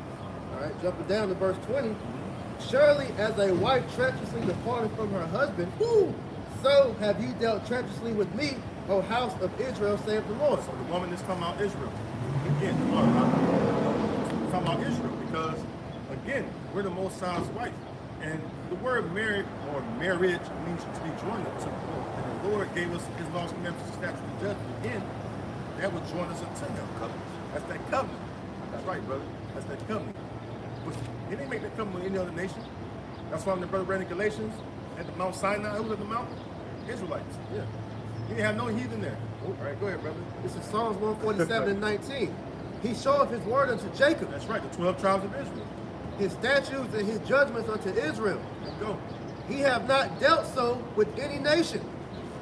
All right, jumping down to verse 20. Surely as a wife treacherously departed from her husband, so have you dealt treacherously with me, O house of Israel, saith the Lord. So the woman is talking about Israel. Again, come on, bro. Talking about Israel because, again, we're the Most High's wife. And the word married or marriage means to be joined to. And the Lord gave us his laws, commandments, and statutes, and judgment. Again, that would join us unto him. That's that covenant. That's right, brother. That's that covenant. But he didn't make that covenant with any other nation. That's why when the brother read in Galatians at the Mount Sinai, who was at the mountain? Israelites. Yeah. He didn't have no heathen there. All right, go ahead, brother. This is Psalms 147 and 19. He showeth his word unto Jacob, That's right, the 12 tribes of Israel. his statutes and his judgments unto Israel. Let's go. He have not dealt so with any nation.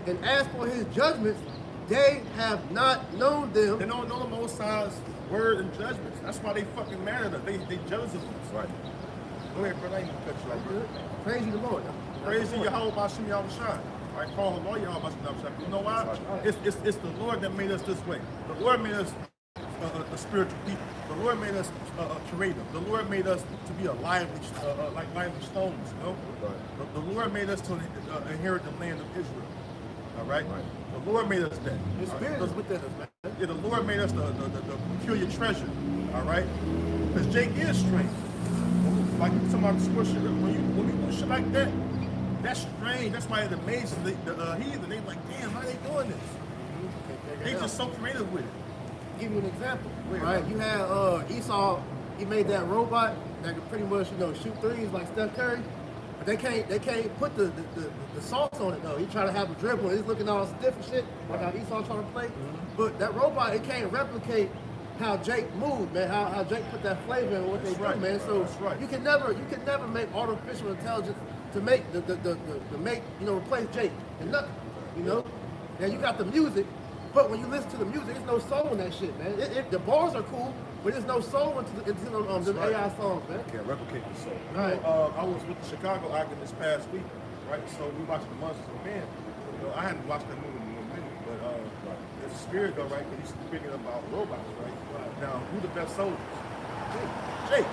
And as for his judgments, they have not known them. They don't know the Most High's word and judgments. That's why they fucking mad at us. They jealous of us. Right. Go ahead, brother. I ain't gonna cut you off, brother. Praise you the Lord. Praise you, Yahweh Bashim Yahweh Shai. All right, call him Lord Yahweh Bashim Yahweh Shai. You know why? It's the Lord that made us this way. The Lord made us a spiritual people. The Lord made us creative. The Lord made us to be a lively, like lively stones. You know? Right. The Lord made us to inherit the land of Israel. All right? The Lord made us that. His spirit is within us, man. Yeah, the Lord made us the peculiar treasure. All right? Because Jake is strange. Like somebody worship, when we do shit like that, that's strange. That's why it amazes the heathen. They like, damn, how they doing this? They just so creative with it. Give you an example, right? You had Esau. He made that robot that could pretty much, shoot threes like Steph Curry. But they can't put the sauce on it though. He try to have a dribble. He's looking all stiff and shit, like how Esau trying to play. But that robot, it can't replicate how Jake moved, man. How Jake put that flavor in what they do, man. So you can never make artificial intelligence to make replace Jake and nothing. Now you got the music, but when you listen to the music, there's no soul in that shit, man. The bars are cool, but there's no soul into the AI songs, man. Can't replicate the soul. Right. I was with the Chicago Argon this past week, right? So we watched the Monsters of Man. I hadn't watched that movie in a minute, but there's a spirit though, right? Because he's speaking about robots, right? Now, who the best soldiers? Jake.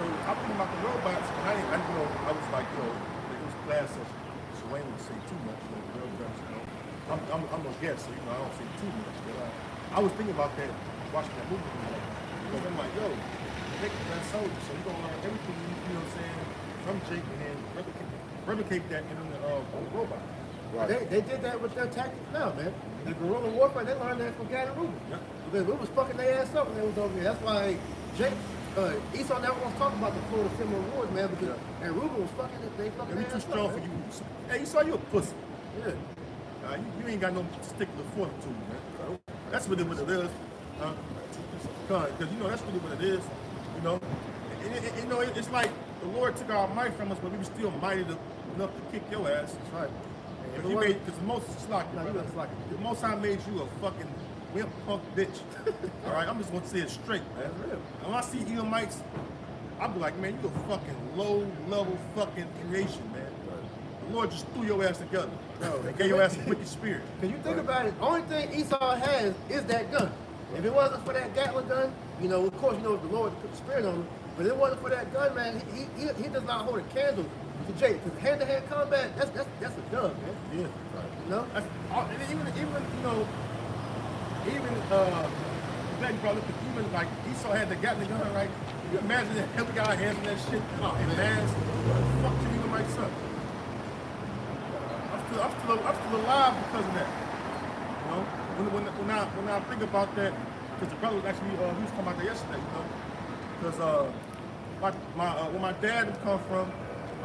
So I'm thinking about the robots, and I was like, it was class session. So I ain't gonna say too much, the real guns, I'm no guest, so I don't say too much. But I was thinking about that, watching that movie, because I'm like, Jake the best soldier, so you're gonna learn everything, you know what I'm saying, from Jake, and then replicate that in the robot. Right. They did that with their tactics now, man. The guerrilla warfare, they learned that from Gad and Ruben. Yep. Because we was fucking their ass up when they was over here. That's why Esau never wants to talk about the Florida Similar Wars, man, because and Ruben was fucking they fucking We their too ass strong up, for man. you. Hey, you saw you a pussy. Yeah. You ain't got no particular fortitude, man. That's really what it is. Because that's really what it is. It's like the Lord took our might from us, but we were still mighty enough to kick your ass. That's right. Because Moses is like, No, you was like the Most High made you a fucking wimp punk bitch. All right, I'm just gonna say it straight, man. That's real. And when I see Edomites, I'll be like, man, you a fucking low-level fucking creation, man. The Lord just threw your ass together. No, and gave your ass a wicked spirit. Because you think about it, the only thing Esau has is that gun. If it wasn't for that Gatling gun, you know, of course, you know, the Lord put the spirit on him, but if it wasn't for that gun, man, he does not hold a candle to Jake. Because hand-to-hand combat, that's a dub, man. Yeah. You know? That's, and even you know, even glad you brought up, even like Esau had the Gatling gun, right? You imagine that every guy has that shit and lands, fuck you, even my son. I'm still alive because of that. You know, when I think about that, because the brother was actually he was talking about that yesterday, you know, because where my dad come from,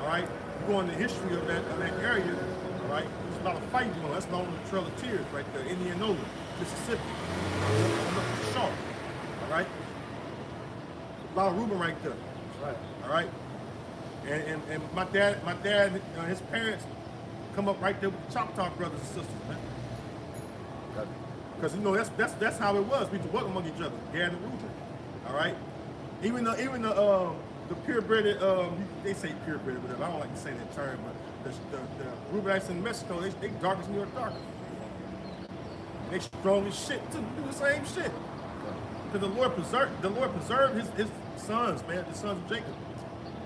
all right, you go into the history of that area, all right, there's a lot of fighting going on. That's known as the Trail of Tears, right there, Indianola, Mississippi, Shaw, all right, a lot of Reuben right there, Right. all right, and my dad, his parents come up right there with the Choctaw brothers and sisters, man. Because you know that's how it was. We used to work among each other, Gad and Reuben. All right. Even the purebred, they say purebred, whatever. I don't like to say that term, but the Reubenites in Mexico, they dark as New York dark. They strong as shit too. Do the same shit. Because the Lord preserved his sons, man, the sons of Jacob.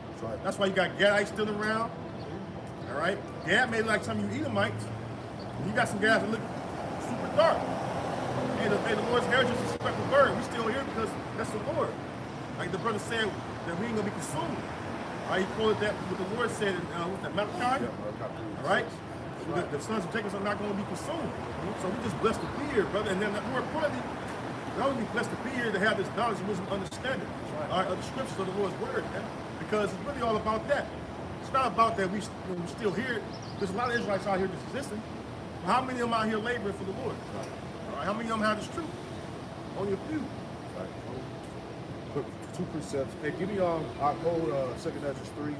That's right. That's why you got Gadites still around. All right. Gad made like some of you Edomites. You got some guys that look super dark. And the Lord's heritage is a speckled bird. We still here because that's the Lord. Like the brother said, that we ain't gonna be consumed. All right, he quoted that what the Lord said in what's that, Malachi? Yeah, All right? The sons of Jacob are not gonna be consumed. So we just blessed to be here, brother. And then more importantly, not only blessed to be here to have this knowledge, wisdom, understanding, all right, of the scriptures of the Lord's word, man. Because it's really all about that. It's not about that we're still here. There's a lot of Israelites out here that's existing. How many of them out here laboring for the Lord? All right, how many of them have this truth? Only a few. Right. Quick, 2 precepts. Hey, give me I'll hold 2nd Ezra 3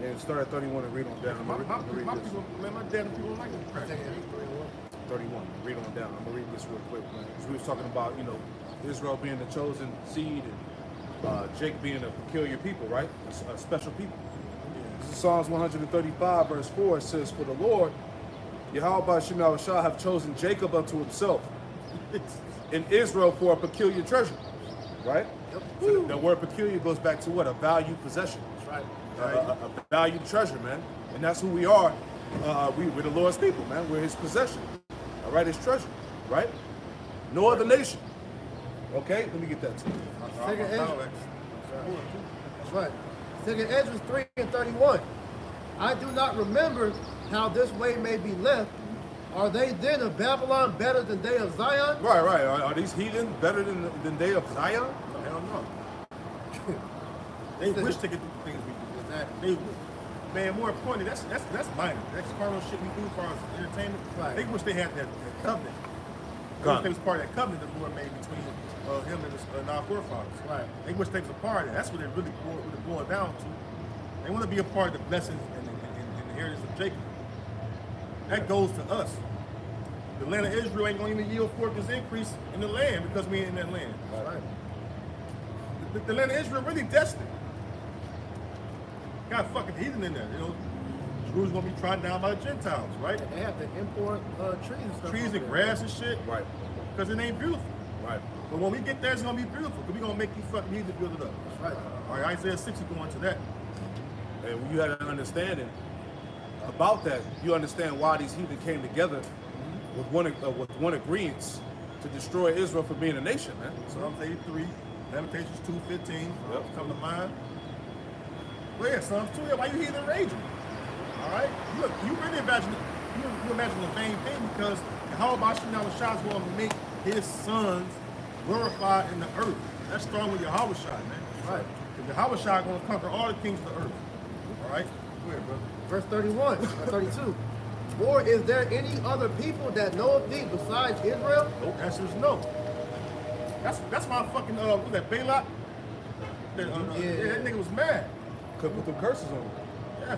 and start at 31 and read on down. My read this. people, man, my dad and people don't like this crap. 31. Read on down. I'm gonna read this real quick, man. Because we was talking about, you know, Israel being the chosen seed and Jacob being a peculiar people, right? A special people. This is Psalms 135, verse 4. It says, "For the Lord, Yahweh Shah, have chosen Jacob unto himself, and Israel for a peculiar treasure." Right? Yep. So the word peculiar goes back to what? A valued possession. That's right. A valued treasure, man. And that's who we are. We're the Lord's people, man. We're his possession. All right, his treasure. Right? No other nation. Okay? Let me get that to you. Second Ezra. That's right. Second Ezra 3 and 31. I do not remember how this way may be left. Are they then of Babylon better than they of Zion? Right. Are these heathen better than they of Zion? Hell no. They wish they could do the things we do. Exactly. Man, more importantly, that's minor. That's carnal shit we do as far as entertainment. Right. They wish they had that covenant. They wish they was part of that covenant the Lord made between him and our forefathers. Right. They wish they was a part of that. That's what they really boil down to. They want to be a part of the blessings and the inheritance of Jacob. That goes to us. The land of Israel ain't going to even yield forth this increase in the land because we ain't in that land. Right. The land of Israel really destined. Got fucking heathen in there, you know. Jerusalem's gonna be trodden down by the Gentiles, right? They have to import trees and stuff. Trees over and there. grass and shit. Right. Because it ain't beautiful. Right. But when we get there, it's gonna be beautiful. Because we're gonna make you fucking heathen build it up. That's right. All right, Isaiah 60 going to that. And when you had an understanding about that, you understand why these heathen came together with one agreement to destroy Israel for being a nation, man. Psalms 83, Lamentations 2:15, Yep. come to mind. Well, yeah, Psalms 2, yeah, why you heathen raging? All right? You really imagine the same thing because how about Shah is going to make his sons glorified in the earth? That's strong with Yahweh Shah, man. Right. Because Yahweh Shah is going to conquer all the kings of the earth. All right? Go ahead, brother. Verse 31 or 32. Or is there any other people that know of thee besides Israel? Nope, answer is no. That's my fucking, what's that, Balak? That nigga was mad. Could put them curses on them. Yeah.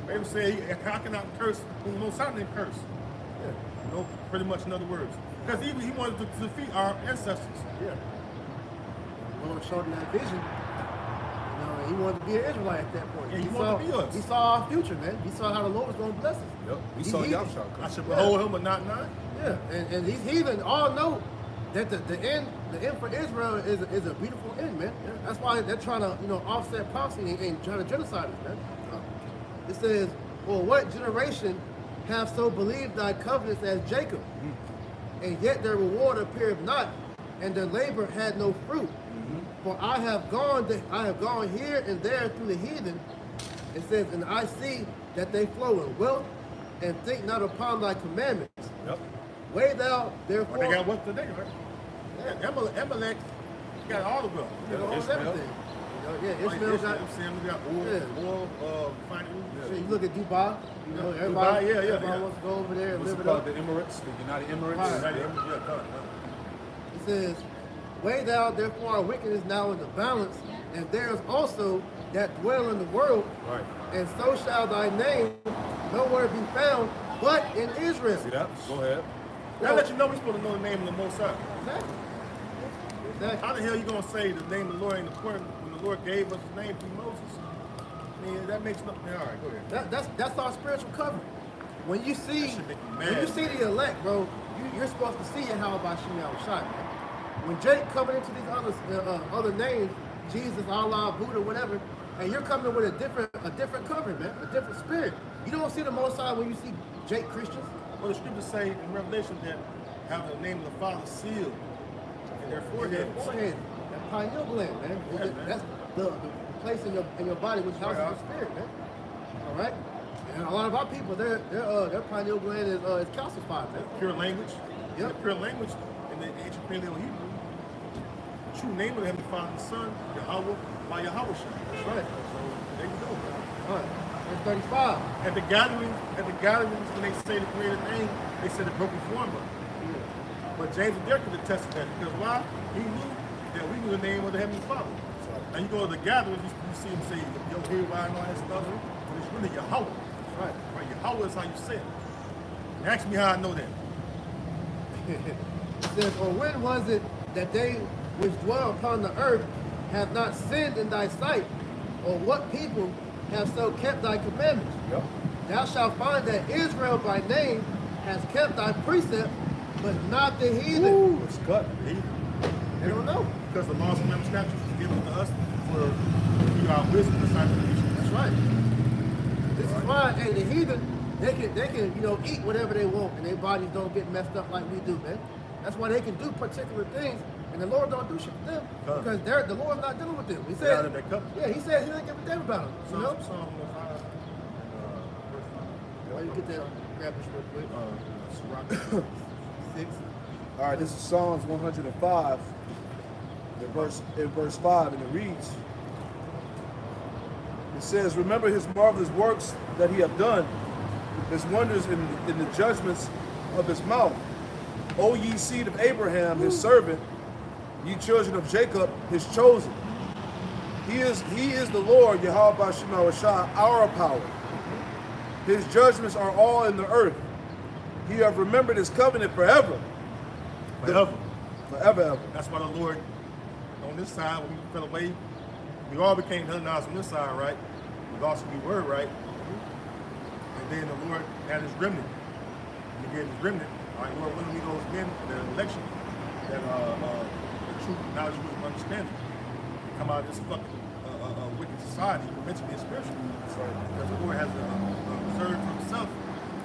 They would say, how can I curse whom the Most High didn't curse? Yeah. You know, pretty much in other words. Because he wanted to defeat our ancestors. Yeah. The Lord showed him that vision. You know, and he wanted to be an Israelite at that point. Yeah, he wanted to be us. He saw our future, man. He saw how the Lord was going to bless us. Yep. We saw Yahweh I come. should behold him but not none. Yeah, and these heathen all know that the end for Israel is a beautiful end, man. That's why they're trying to offset prophecy and trying to genocide us, man. It says, "Well, what generation have so believed thy covenants as Jacob, and yet their reward appeared not, and their labor had no fruit. For I have gone here and there through the heathen." It says, "And I see that they flow in wealth, and think not upon thy commandments. Yep. Weigh thou therefore." But they got what today, right? Yeah, Amalek got all the wealth. Everything. Ishmael got. We got oil, refinery. So you look at Dubai. Everybody Dubai, wants to go over there and What's live it it called? up. The Emirates, the United Emirates. Right. It says, "Weigh thou therefore our wickedness now in the balance, and there is also that dwell in the world, Right. and so shall thy name nowhere be found but in Israel." See that? Go ahead. That let you know we're supposed to know the name of the Most High. Exactly. How the hell you gonna say the name of the Lord ain't important when the Lord gave us his name through Moses? I mean, that makes no. All right, go ahead. That's our spiritual covering. When you see That should make me mad. the elect, bro, you're supposed to see how about Shimei Shai. When Jake coming into these other names, Jesus, Allah, Buddha, whatever, and you're coming with a different covering, man, a different spirit. You don't see the Most High when you see Jake Christians. Well, the scriptures say in Revelation that have the name of the Father sealed in their foreheads. That pineal gland, man. Yeah, man. That's the place in your body which houses the spirit, man. All right. And a lot of our people, their pineal gland is calcified, man. Pure language. Yep. The pure language in the ancient Paleo Hebrew. The true name of the Heavenly Father and Son, Yahweh, by Yahweh Shai. That's right. So there you go, man. All right. Verse 35. At the gatherings, when they say the created name, they say the broken form of it. But James and Derek could attest to that because why? He knew that we knew the name of the Heavenly Father. And you go to the gatherings, you see him say, "Yo, here, why, and all that stuff." But it's really Yahweh. Right. Right? Yahweh is how you say it. And ask me how I know that. It says, "Or when was it that they which dwell upon the earth have not sinned in thy sight? Or what people have so kept thy commandments? Yep. Thou shalt find that Israel by name has kept thy precepts, but not the heathen." Ooh, it's cut. They don't know. Because the laws and statutes was given to us for our wisdom and sanctification. That's right. This is why, hey, the heathen, they can eat whatever they want, and their bodies don't get messed up like we do, man. That's why they can do particular things, and the Lord don't do shit to them because the Lord's not dealing with them. He said, He said He didn't give a damn about them. You know? Psalm 105. Why you get that? Grab this real quick. 6. All right, this is Psalms 105, in verse 5, and it reads, it says, "Remember his marvelous works that he hath done, his wonders in the judgments of his mouth. O ye seed of Abraham, his servant, ye children of Jacob, his chosen. He is the Lord, Yahweh B'Shem Shah, our power. His judgments are all in the earth. He hath remembered his covenant forever." Forever. Forever, ever. That's why the Lord, on this side, when we fell away, we all became Hellenized on this side, right? We lost who we were, right? And then the Lord had his remnant. And he gave his remnant. All right, Lord, when we those men, the election, that the truth, knowledge, wisdom, understanding, come out of this fucking wicked society, mentally and spiritually. Because the Lord has reserved for himself,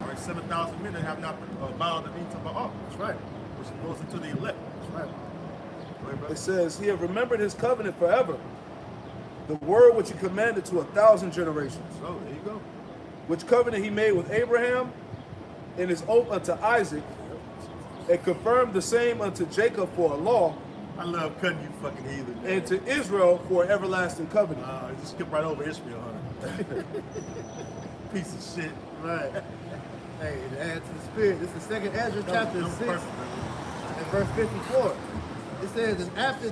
all right, 7,000 men that have not bowed the knee to Baal. That's right. Which goes into the elect. That's right. Go ahead, brother. It says, he hath remembered his covenant forever, the word which he commanded to 1,000 generations, So there you go. which covenant he made with Abraham in his oath unto Isaac, and confirmed the same unto Jacob for a law, I love cutting you fucking heathen. Man. and to Israel for an everlasting covenant. You just skip right over Ishmael, huh? Piece of shit. Right. Hey, to add to the spirit, this is 2nd Ezra chapter 6 and verse 54. It says, and after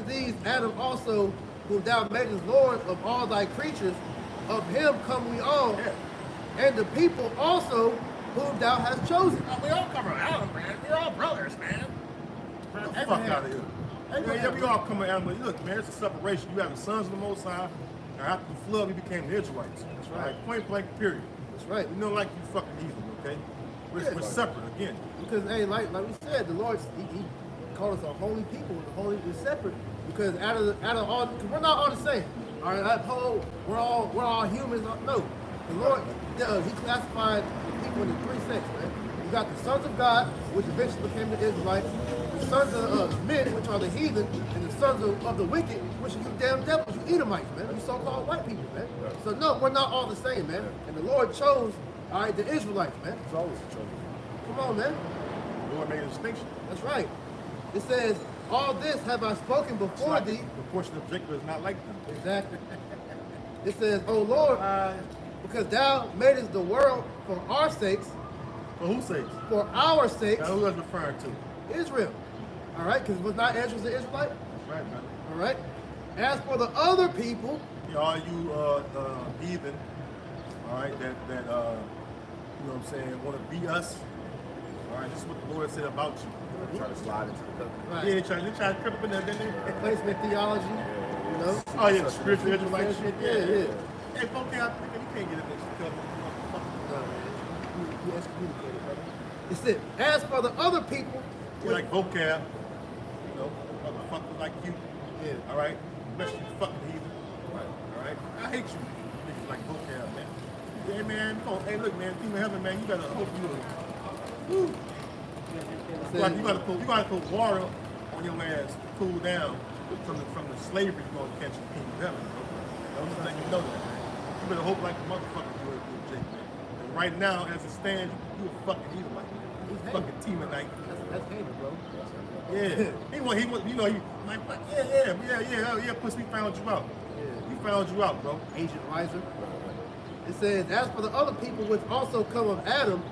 these, Adam also, whom thou madest Lord of all thy creatures, of him come we all, and the people also whom thou hast chosen. We all come from Adam, man. We're all brothers, man. Get the fuck out of here. Yeah, we all come from Adam. Look, man, it's a separation. You have the sons of the Most High. Now, after the flood, we became the Israelites. That's right. Point blank, period. That's right. We don't like you fucking heathen, okay? We're separate again. Because hey, like we said, the Lord he called us a holy people. The holy is separate because out of all, because we're not all the same. All right, that whole we're all humans. No, the Lord he classified the people into three sects, man. You got the sons of God, which eventually became the Israelites, the sons of men, which are the heathen, and the sons of the wicked, which are you damn devils, you Edomites, man. You so-called white people, man. So no, we're not all the same, man. And the Lord chose, all right, the Israelites, man. It's always a choice. Come on, man. The Lord made a distinction. That's right. It says, all this have I spoken before thee. The portion of Jacob is not like them. Exactly. It says, O Lord, because thou madest the world for our sakes, For whose sakes? for our sakes, Now who that's referring to? Israel. All right, because was not Ezra the Israelite? That's right, man. All right. As for the other people, You know, all you heathen, all right, that you know what I'm saying, want to be us. All right, this is what the Lord said about you. Try to slide into the covenant. right, Yeah, they try to creep up in there, didn't they? replacement theology, you know? Oh yeah, the spiritual Israelite shit. Yeah. Hey, folks, you can't get it next covenant. No, man. You excommunicated, brother. It said, as for the other people, You like vocab, you know, motherfuckers like you. Yeah. All right, especially you fucking heathen. All right, I hate you. Niggas like vocab, man. Yeah, man. Come on. Hey, look, man. Kingdom of Heaven, man. You gotta hope you. Woo. You gotta put water on your ass to cool down from the slavery you're gonna catch in the Kingdom of Heaven. Bro. I'm just letting you know that, man. You better hope like the motherfucker you are, Jake, man. And right now, as it stands, you a fucking Edomite. You a fucking Temanite. that's hated, bro. Yeah. he want, you know, he like, what? Yeah, puss, we found you out. Yeah. We found you out, bro. Agent Riser. It says, as for the other people which also come of Adam,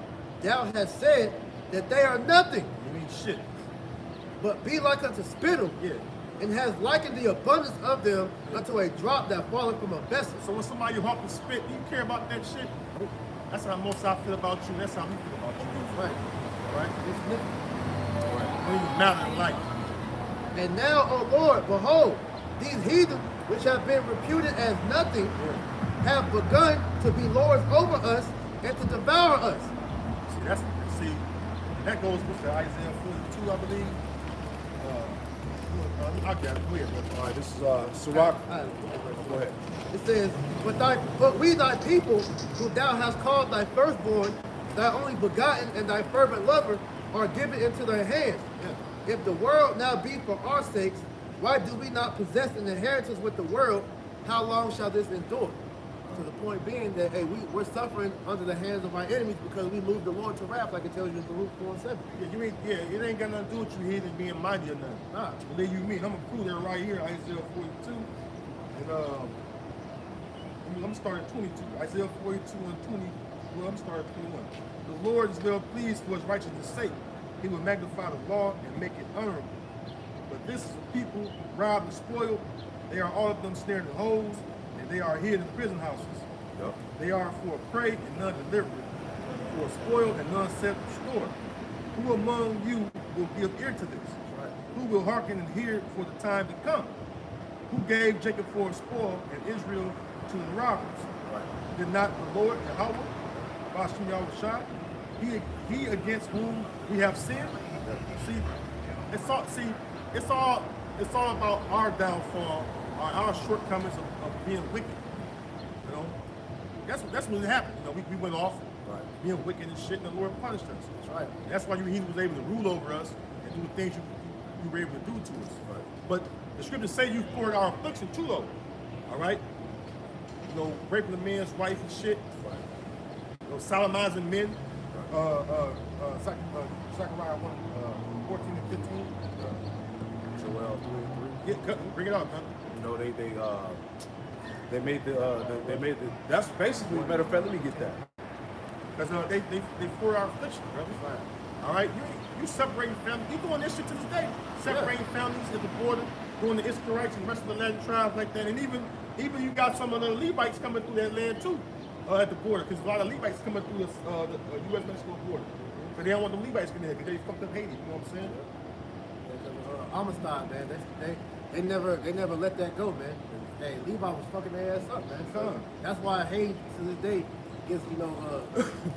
thou hast said that they are nothing, You mean shit. but be like unto spittle, Yeah. and has likened the abundance of them unto a drop that falleth from a vessel. So when somebody hawk and spit, do you care about that shit? That's how most I feel about you. That's how we feel about you. Right. Right? It's significant. When you matter in life. And now, O Lord, behold, these heathen, which have been reputed as nothing, have begun to be lords over us and to devour us. See, that goes with the Isaiah 42, I believe. I got it. Go ahead, bro. All right, this is Sirach. Go ahead. It says, but we thy people, who thou hast called thy firstborn, thy only begotten, and thy fervent lover, are given into their hands. If the world now be for our sakes, why do we not possess an inheritance with the world? How long shall this endure? To the point being that, hey, we're suffering under the hands of our enemies because we moved the Lord to wrath, like it tells you in Baruch 4:7. It ain't got nothing to do with you heathen being mighty or nothing. Nah. Believe you me, I'm gonna prove that right here, Isaiah 42. And I'm gonna start at 22. Isaiah 42 and 20. Well, I'm gonna start at 21. The Lord is well pleased for his righteousness' sake. He will magnify the law and make it honorable. But this is a people robbed and spoiled. They are all of them snared in holes, and they are hid in prison houses. Yep. They are for prey and none delivered, for spoiled and none set restored. Who among you will give ear to this? Right. Who will hearken and hear for the time to come? Who gave Jacob for a spoil and Israel to the robbers? Right. Did not the Lord Yahweh, Bashim Yahushua, he against whom we have sinned? See, it's all about our downfall, our shortcomings of being wicked. You know, that's what happened. You know, we went off being wicked and shit, and the Lord punished us. That's right. That's why he was able to rule over us and do the things you were able to do to us. Right. But the scriptures say you poured our affliction too, though. All right? You know, raping a man's wife and shit. Right. You know, sodomizing men. Zechariah 1, 14 and 15. Joel 3 and 3. Yeah, bring it up, man. You know, they made the that's basically, matter of fact, let me get that. Because they poured our affliction, brother. All right? You separating families. You doing this shit to this day. Separating families at the border, doing the Israelites and the rest of the land tribes like that. And even you got some of the Levites coming through that land too, at the border. Because a lot of Levites coming through the U.S.-Mexico border. So they don't want the Levites getting there because they fucked up Haiti. You know what I'm saying? Amistad, man. They never let that go, man. Hey, Levi was fucking their ass up, man. So that's why Haiti to this day gets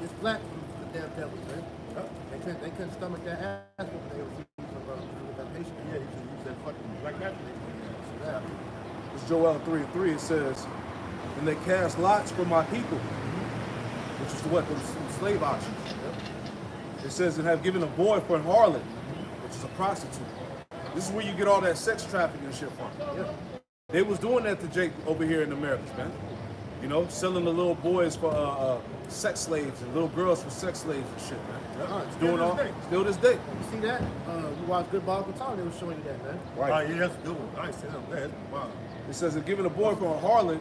gets flat from damn devils, man. They couldn't stomach that ass when they received from that patient. Yeah, he should use that fucking black magic. Yeah. It's Joel 3:3. It says, and they cast lots for my people, which is what? Them slave auctions. It says, and have given a boy for an harlot, which is a prostitute. This is where you get all that sex trafficking and shit from. Yeah. They was doing that to Jake over here in America, man. You know, selling the little boys for sex slaves and little girls for sex slaves and shit, man. It's doing all still this day. You see that? You watch Good Bible Talk, they was showing you that, man. Right. Oh, yeah, that's a good one. I ain't seen that. That's wild. It says they're giving a boy for a harlot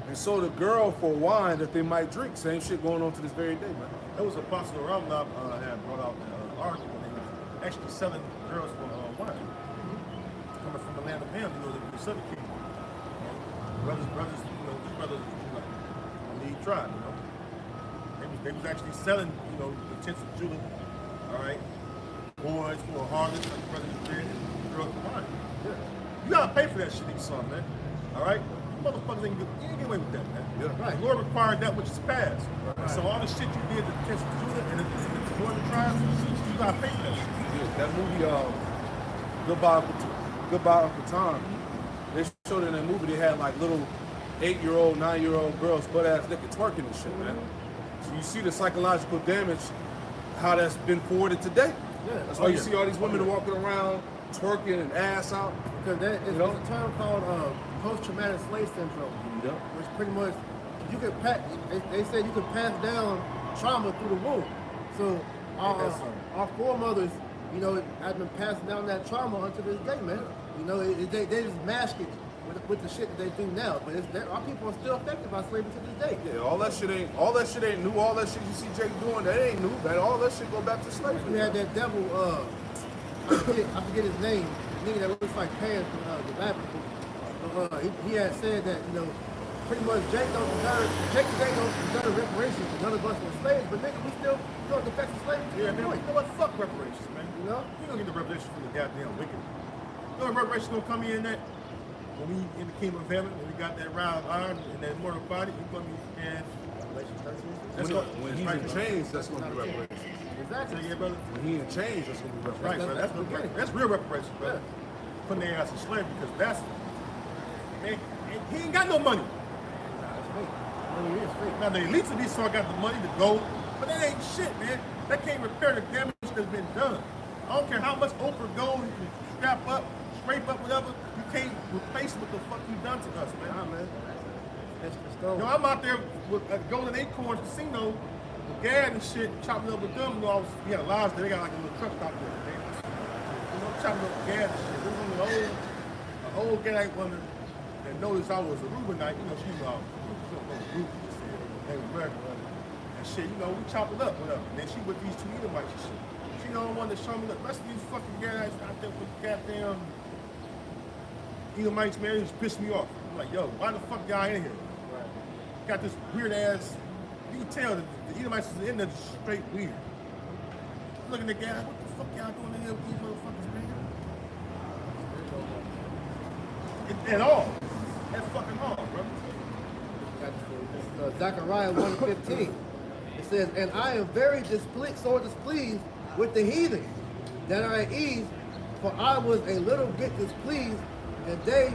and sold a girl for wine that they might drink. Same shit going on to this very day, man. That was Apostle Ramnab had brought out an article when they was actually selling girls for wine. Coming from the land of Ham, you know, the Southern Kingdom. Brothers, you know, these brothers, you know, on the tribe, you know. They was actually selling, you know, the tents of Judah, all right, boys for a harvest, like the brother just did, and girls for wine. Yeah. You gotta pay for that shit, Esau, man. All right? You motherfuckers ain't get away with that, man. Yeah. Right. The Lord required that which is past. Right. So all the shit you did to the tents of Judah and the northern tribes, you gotta pay for that shit. Yeah, that movie, Goodbye Uncle Tom, they showed in that movie they had like little 8-year-old, 9-year-old girls butt ass naked twerking and shit, man. So you see the psychological damage, how that's been forwarded today. Yeah. That's why you see all these women walking around twerking and ass out. Because there's a term called post-traumatic slave syndrome, which pretty much you can they say you can pass down trauma through the womb. So our foremothers, you know, have been passing down that trauma unto this day, man. You know, they just mask it with the shit that they do now, but our people are still affected by slavery to this day. Yeah, all that shit ain't new. All that shit you see Jake doing, that ain't new. Man, all that shit go back to slavery. You had that devil, I forget his name, the nigga that looks like Pan from the Bible. He had said that, you know, pretty much Jake today don't deserve reparations. None of us were slaves, but nigga, we still felt the effects of slavery. Yeah, man, you know what? Fuck reparations, man. You know? You don't get the reparations from the goddamn wicked. You know what reparations gonna come in that? When we in the kingdom of heaven, and we got that round iron and that mortal body, you gonna be and when he's in chains, that's gonna be reparations. Exactly. Yeah, brother. When he in chains, that's gonna be reparations. Right, brother. That's real reparations, brother. Putting their ass in slavery because that's he ain't got no money. Now the elites of Esau got the money, the gold, but that ain't shit, man. That can't repair the damage that's been done. I don't care how much Oprah gold you can scrape up, whatever. You can't replace what the fuck you done to us, man. Nah, man. That's the You stone. know, I'm out there with a Golden Acorn Casino, with gas and shit, chopping up with them. You know, we had a lodge there. They got like a little truck out there, man. You know, chopping up gas and shit. There was an old gay woman that noticed I was a Reubenite. You know, she's Reuben, Native American woman. And shit, you know, we chopped it up, whatever. And then she with these two Edomites and shit. She don't want to show me the rest of these fucking guys out there with goddamn Edomites, man, just pissed me off. I'm like, yo, why the fuck y'all in here? Right. Got this weird ass, you can tell that the Edomites is in there just straight weird. I'm looking at the guy, what the fuck y'all doing in here with these motherfuckers, man? At all. At fucking all, bro. Zechariah 1:15. It says, and I am very displeased with the heathen that are at ease, for I was a little bit displeased, and they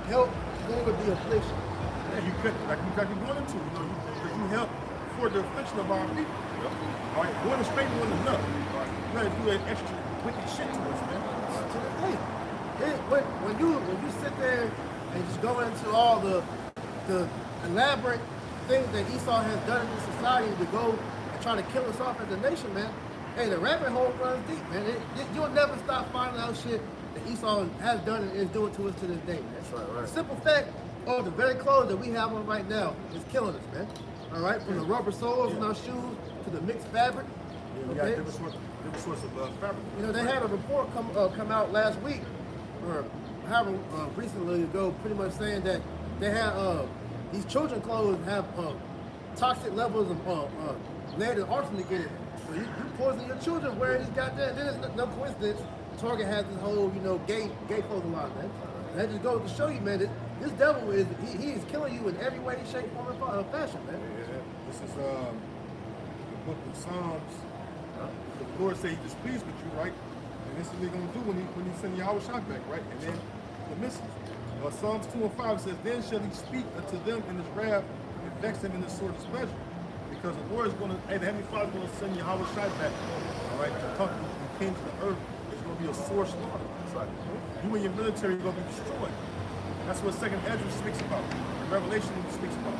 helped over the affliction. Yeah, you could, like you wanted to, you know, you help for the affliction of our people. All right, going straight wasn't enough. You gotta do that extra wicked shit to us, man. To the day. When you sit there and just go into all the elaborate things that Esau has done in this society to go and try to kill us off as a nation, man. Hey, the rabbit hole runs deep, man. You'll never stop finding out shit that Esau has done and is doing to us to this day, man. That's right. The simple fact of the very clothes that we have on right now is killing us, man. All right, from the rubber soles in our shoes to the mixed fabric. Yeah, we got different sorts of fabric. You know, they had a report come out last week, or however recently ago, pretty much saying that they had these children clothes have toxic levels of lead and arsenic in it. So you poison your children wearing these goddamn. Then it's no coincidence. Target has this whole, you know, gay clothing line, man. And that just goes to show you, man, that this devil is he is killing you in every way, shape, form, and fashion, man. Yeah, this is the book of Psalms, the Lord said He's displeased with you, right? And this is what He's gonna do when He send Yahweh Shai back, right? And then the misses. Psalms 2 and 5 says, "Then shall He speak unto them in His wrath and vex them in His sore displeasure." Because the Lord is gonna, the Heavenly Father is gonna send Yahweh Shai back, all right, to conquer the kings of the earth. It's gonna be a sore slaughter. That's right. You and your military are gonna be destroyed. That's what 2nd Ezra speaks about. Revelation speaks about.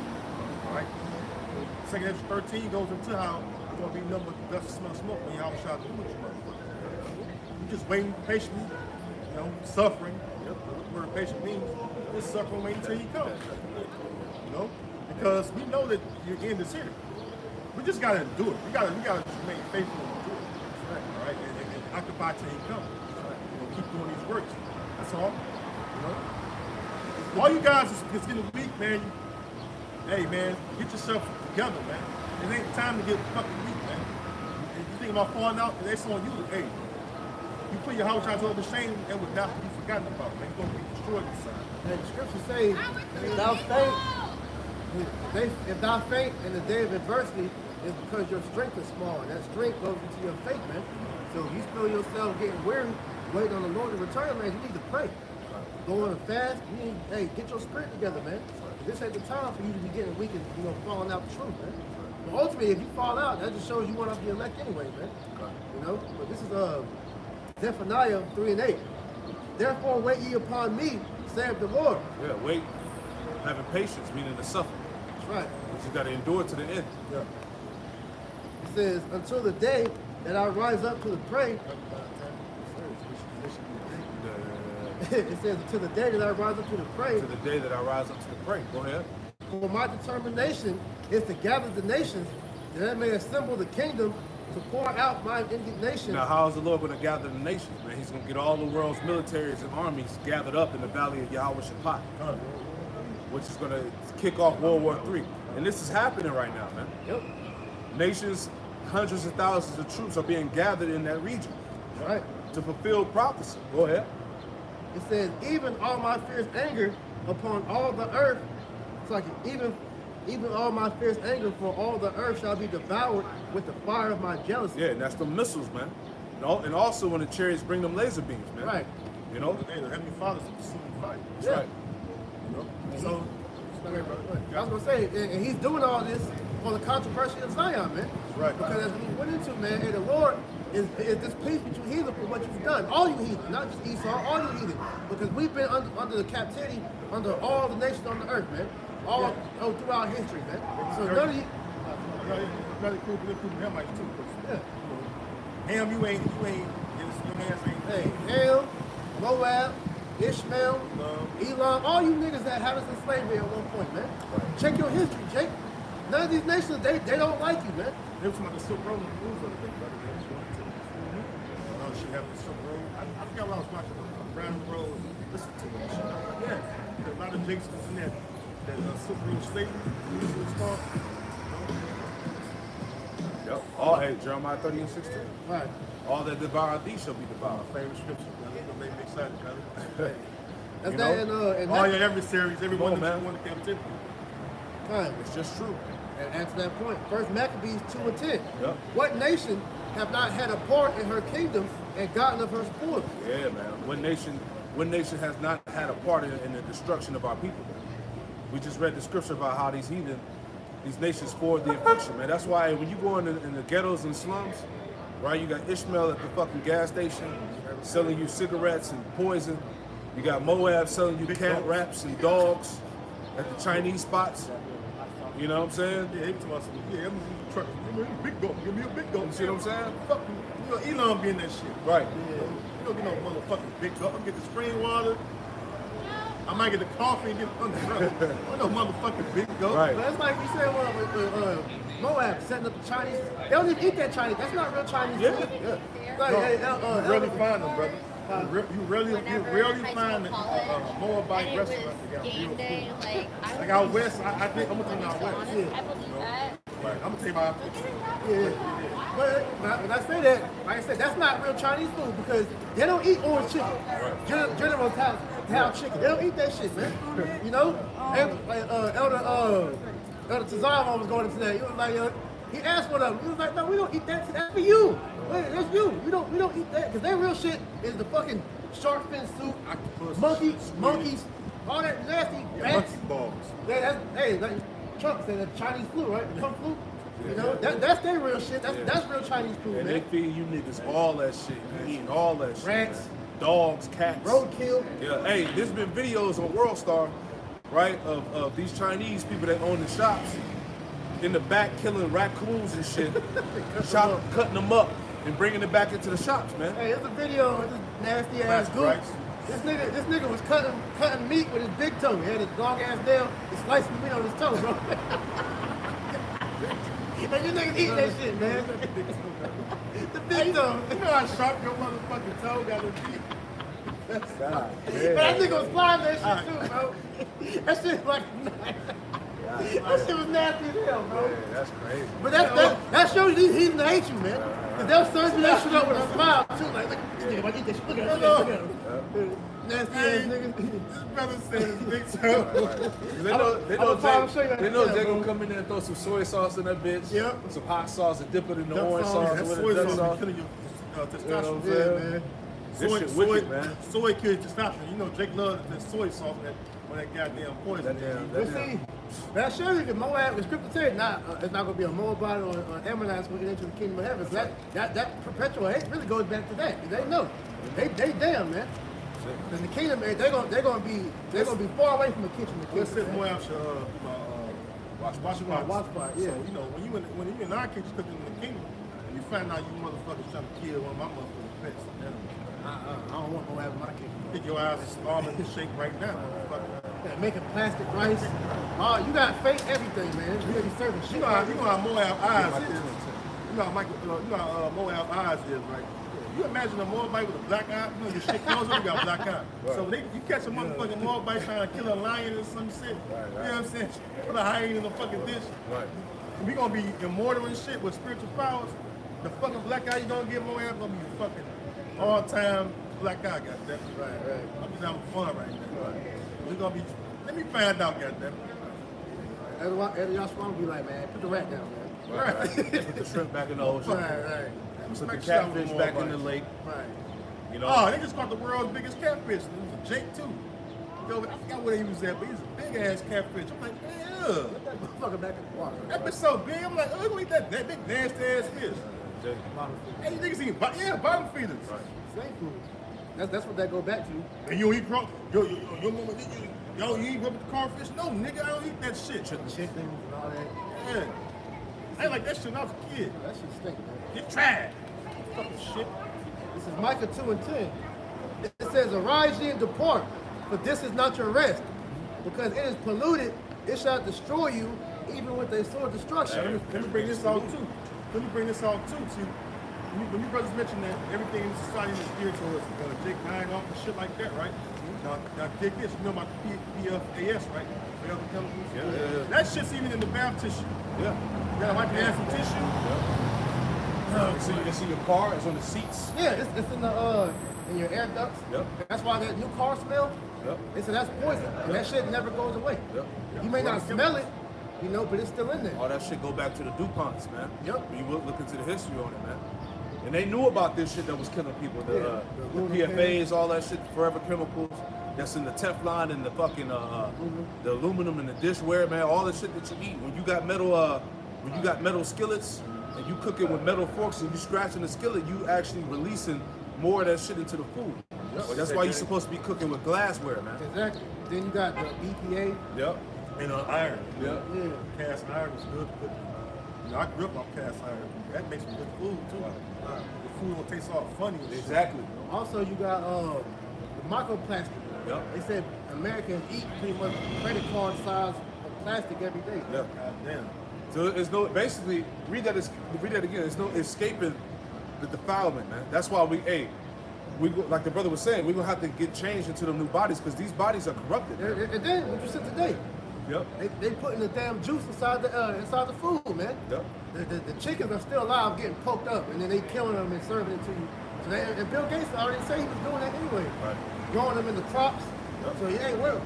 All right. 2nd Ezra 13 goes into how there's gonna be nothing but dust and smell of smoke when Yahweh Shai do what you want. You're just waiting patiently, suffering. Yep. What the word patient means is suffering, waiting until He comes. Because we know that your end is here. We just gotta endure it. We gotta remain faithful and endure it. All right, and occupy till He comes. Keep doing these works. That's all. All you guys is getting weak, man. Hey, man, get yourself together, man. It ain't time to get fucking weak, man. If you think about falling out, that's on you. Hey, you put your house out to shame, that would not be forgotten about, man. You're gonna be destroyed inside. And the scriptures say, if thou faint in the day of adversity, it's because your strength is small. And that strength goes into your faith, man. So if you feel yourself getting weary, waiting on the Lord to return, man, you need to pray. Go on a fast. You need, get your spirit together, man. This ain't the time for you to be getting weak and falling out the truth, man. But ultimately, if you fall out, that just shows you weren't of the elect anyway, man. But this is Zephaniah 3 and 8. Therefore wait ye upon me, saith the Lord. Yeah, wait. Having patience, meaning to suffer. That's right. But you got to endure to the end. Yeah. It says, until the day that I rise up to the prey. It says, until the day that I rise up to the prey. To the day that I rise up to the prey. Go ahead. For my determination is to gather the nations, that I may assemble the kingdom, to pour out my indignation. Now, how is the Lord going to gather the nations, man? He's going to get all the world's militaries and armies gathered up in the valley of Yahweh Shaphat, which is going to kick off World War III. And this is happening right now, man. Yep. Nations, hundreds of thousands of troops are being gathered in that region. Right. To fulfill prophecy. Go ahead. It says, even all my fierce anger upon all the earth, it's like even all my fierce anger for all the earth shall be devoured with the fire of my jealousy. Yeah, and that's the missiles, man. And also when the chariots bring them laser beams, man. Right. Hey, the Heavenly Father's a consuming fire. That's Yeah. right. So, I was going to say, and he's doing all this for the controversy of Zion, man. Right. Because as we went into, man, hey, the Lord is displeased with you heathen for what you've done. All you heathen, not just Esau, all you heathen. Because we've been under the captivity under all the nations on the earth, man. All throughout history, man. So none of you... Another including Hamites too. Yeah. Ham, you ain't, your hands ain't. Hey, Ham, Moab, Ishmael, Elam, all you niggas that had us in slavery at one point, man. Check your history, Jake. None of these nations, they don't like you, man. They were talking about the Silk Road and the rules of the thing, brother. She had the Silk Road. I forgot when I was watching the Brown Road and listening to it. Yeah, there's a lot of Jakes in there. That Silk Road slavery, it's called. Yep. All, hey, Jeremiah 30 and 16. Right. All that devour thee shall be devoured. Favorite scripture, brother. Don't make me excited, brother. That's You that know? and All that, your adversaries, everyone Come on, that man. you want to captivity. time. It's just true. And answer that point. First Maccabees 2 and 10. Yep. What nation have not had a part in her kingdom and gotten of her spoils? Yeah, man. One nation has not had a part in the destruction of our people, man. We just read the scripture about how these nations forward the affliction, man. That's why when you go in the ghettos and slums, right, you got Ishmael at the fucking gas station selling you cigarettes and poison. You got Moab selling you cat wraps and dogs at the Chinese spots. You know what I'm saying? Yeah, he was talking about I'm a truck. Give me a big goat. Give me a big goat. You see what I'm saying? Fuck you. Elon be in that shit. Right. You don't get no motherfucking big goat. I'm get the spring water. I might get the coffee and get the underground. No motherfucking big goat. Right. But that's like you said with Moab setting up the Chinese. They don't even eat that Chinese. That's not real Chinese Yeah. food. Yeah. Like, You rarely find them, brother. You rarely Whenever find high a school college, Moabite and it restaurant was that got game real day, food. like, I Like out west, I think I'm gonna tell you out west. honest, I believe that. Right. I'm gonna tell you about. Yeah. But when I say that, like I said, that's not real Chinese food because they don't eat orange chicken. General Tao chicken. They don't eat that shit, man. You know? And, like, Elder Tazama was going into that. He was like, He asked for them. He was like, no, we don't eat that. That's for you. Wait, that's you. We don't eat that. Because that real shit is the fucking shark fin soup, Octopus, monkeys, all that nasty yeah, bats. monkey balls. Hey, like Trump said, the Chinese flu, right? The Kung flu. You know, that's their real shit. That's real Chinese food, And man. they feed you niggas all that shit. You eating all that shit. Rats. Man. Dogs, cats. Roadkill. Yeah, hey, there's been videos on World Star, right, of these Chinese people that own the shops in the back killing raccoons and shit, cutting them up and bringing it back into the shops, man. Hey, there's a video of this nasty ass goose. Right. This nigga was cutting meat with his big toe. He had his long ass nail and slicing meat on his toe, bro. And you niggas eating that shit, man. The big toe. You know how sharp your motherfucking toe got to be. God, But that nigga was flying that shit too, bro. That shit like that shit was nasty as hell, bro. Yeah, that's crazy. But that shows you he's gonna hate you, man. Cause they'll serve you that shit up with a smile too. Like, look, this nigga might eat that shit. Look at him, look at him. Nasty ass nigga. This brother said his big toe. They know Jay gonna come in there and throw some soy sauce in that bitch. Yep. Some hot sauce and dip it in the Duck orange sauce. sauce. That with soy the duck sauce sauce. be killing your You know testosterone. what I'm Yeah, saying? man. This shit wicked, man. Soy kills testosterone. You know Jake loves that soy sauce when that goddamn poison. But see, that shows you that Moab, the scripture said, it's not going to be a Moabite or an Ammonite that's going to get into the kingdom of heaven. So that perpetual hate really goes back to that. They know. They damn, man. In the kingdom, they're gonna be far away from the kitchen. Let's say Moab should watch part. Yeah. So you know when you in our kitchen cooking in the kingdom, and you find out you motherfuckers trying to kill one of my motherfucking pets. I don't want Moab in my kitchen. Think your eyes is almond shake right now, motherfucker. Yeah, making plastic rice. Oh, you got fake everything, man. You gotta be serving shit. You know how Moab eyes is. You know how Moab eyes is, right? You imagine a Moabite with a black eye, you know your shit close up, you got a black eye. Right. So you catch a motherfucking Moabite trying to kill a lion or some shit, you know what I'm saying? Put a hyena in a fucking dish. Right. And we gonna be immortal and shit with spiritual powers. The fucking black eye you gonna get Moab gonna be fucking all-time black eye, goddamn. Right. I'm just having fun right now. We gonna be, let me find out, goddamn. Every y'all swamp be like, man, put the rat down, man. Right. Put the shrimp back in the ocean. Right. Put the Make sure I'm catfish with back in Moabite. the lake. Right. You know. Oh, they just caught the world's biggest catfish. It was a Jake too. Yo, I forgot where he was at, but he's a big ass catfish. I'm like, man, ugh. Put that motherfucker back in the water. That bitch so big. I'm like, oh, you eat that big nasty ass fish. Jay. Hey, you niggas eat, bottom feeders. Slave food. That's what that go back to. And you don't eat crop? Your mama, y'all eat rubber carfish? No, nigga, I don't eat that shit. Chickens and all that. Yeah. I ain't like that shit when I was a kid. That shit stink, man. Get tried. Fucking shit. This is Micah 2:10. It says, arise ye and depart, for this is not your rest. Because it is polluted, it shall destroy you, even with a sword destruction. Let me bring this out too. See, when you brothers mentioned that everything in society is geared towards Jake dying off and shit like that, right? Now dig this. You know about PFAS, right? Forever chemicals. Yeah. That shit's even in the bath tissue. Yeah. You gotta wipe your ass with tissue. You see your car, it's on the seats. Yeah, it's in your air ducts. Yep. That's why that new car smell. Yep. They said that's poison, and that shit never goes away. Yep. You may not smell it, but it's still in there. All that shit go back to the DuPonts, man. Yep. When you look into the history on it, man. And they knew about this shit that was killing people. The PFAs, all that shit, forever chemicals that's in the Teflon and the fucking the aluminum and the dishware, man. All the shit that you eat. When you got metal skillets and you cook it with metal forks and you scratching the skillet, you actually releasing more of that shit into the food. Well, that's why you're supposed to be cooking with glassware, man. Exactly. Then you got the BPA. Yep. And iron. Yep. Yeah. Cast iron is good. You know, I grew up on cast iron. That makes some good food too. The food will taste all funny and shit. Exactly. Also, you got the microplastic. Yep. They said Americans eat pretty much credit card size of plastic every day. Yep. Goddamn. So it's no, basically, read that again. There's no escaping the defilement, man. That's why like the brother was saying, we're gonna have to get changed into the new bodies because these bodies are corrupted. Man. And then what you said today, Yep. they putting the damn juice inside the food, man. Yep. The chickens are still alive, getting poked up, and then they killing them and serving it to you. So and Bill Gates already said he was doing that anyway, Right. growing them in the crops. Yep. So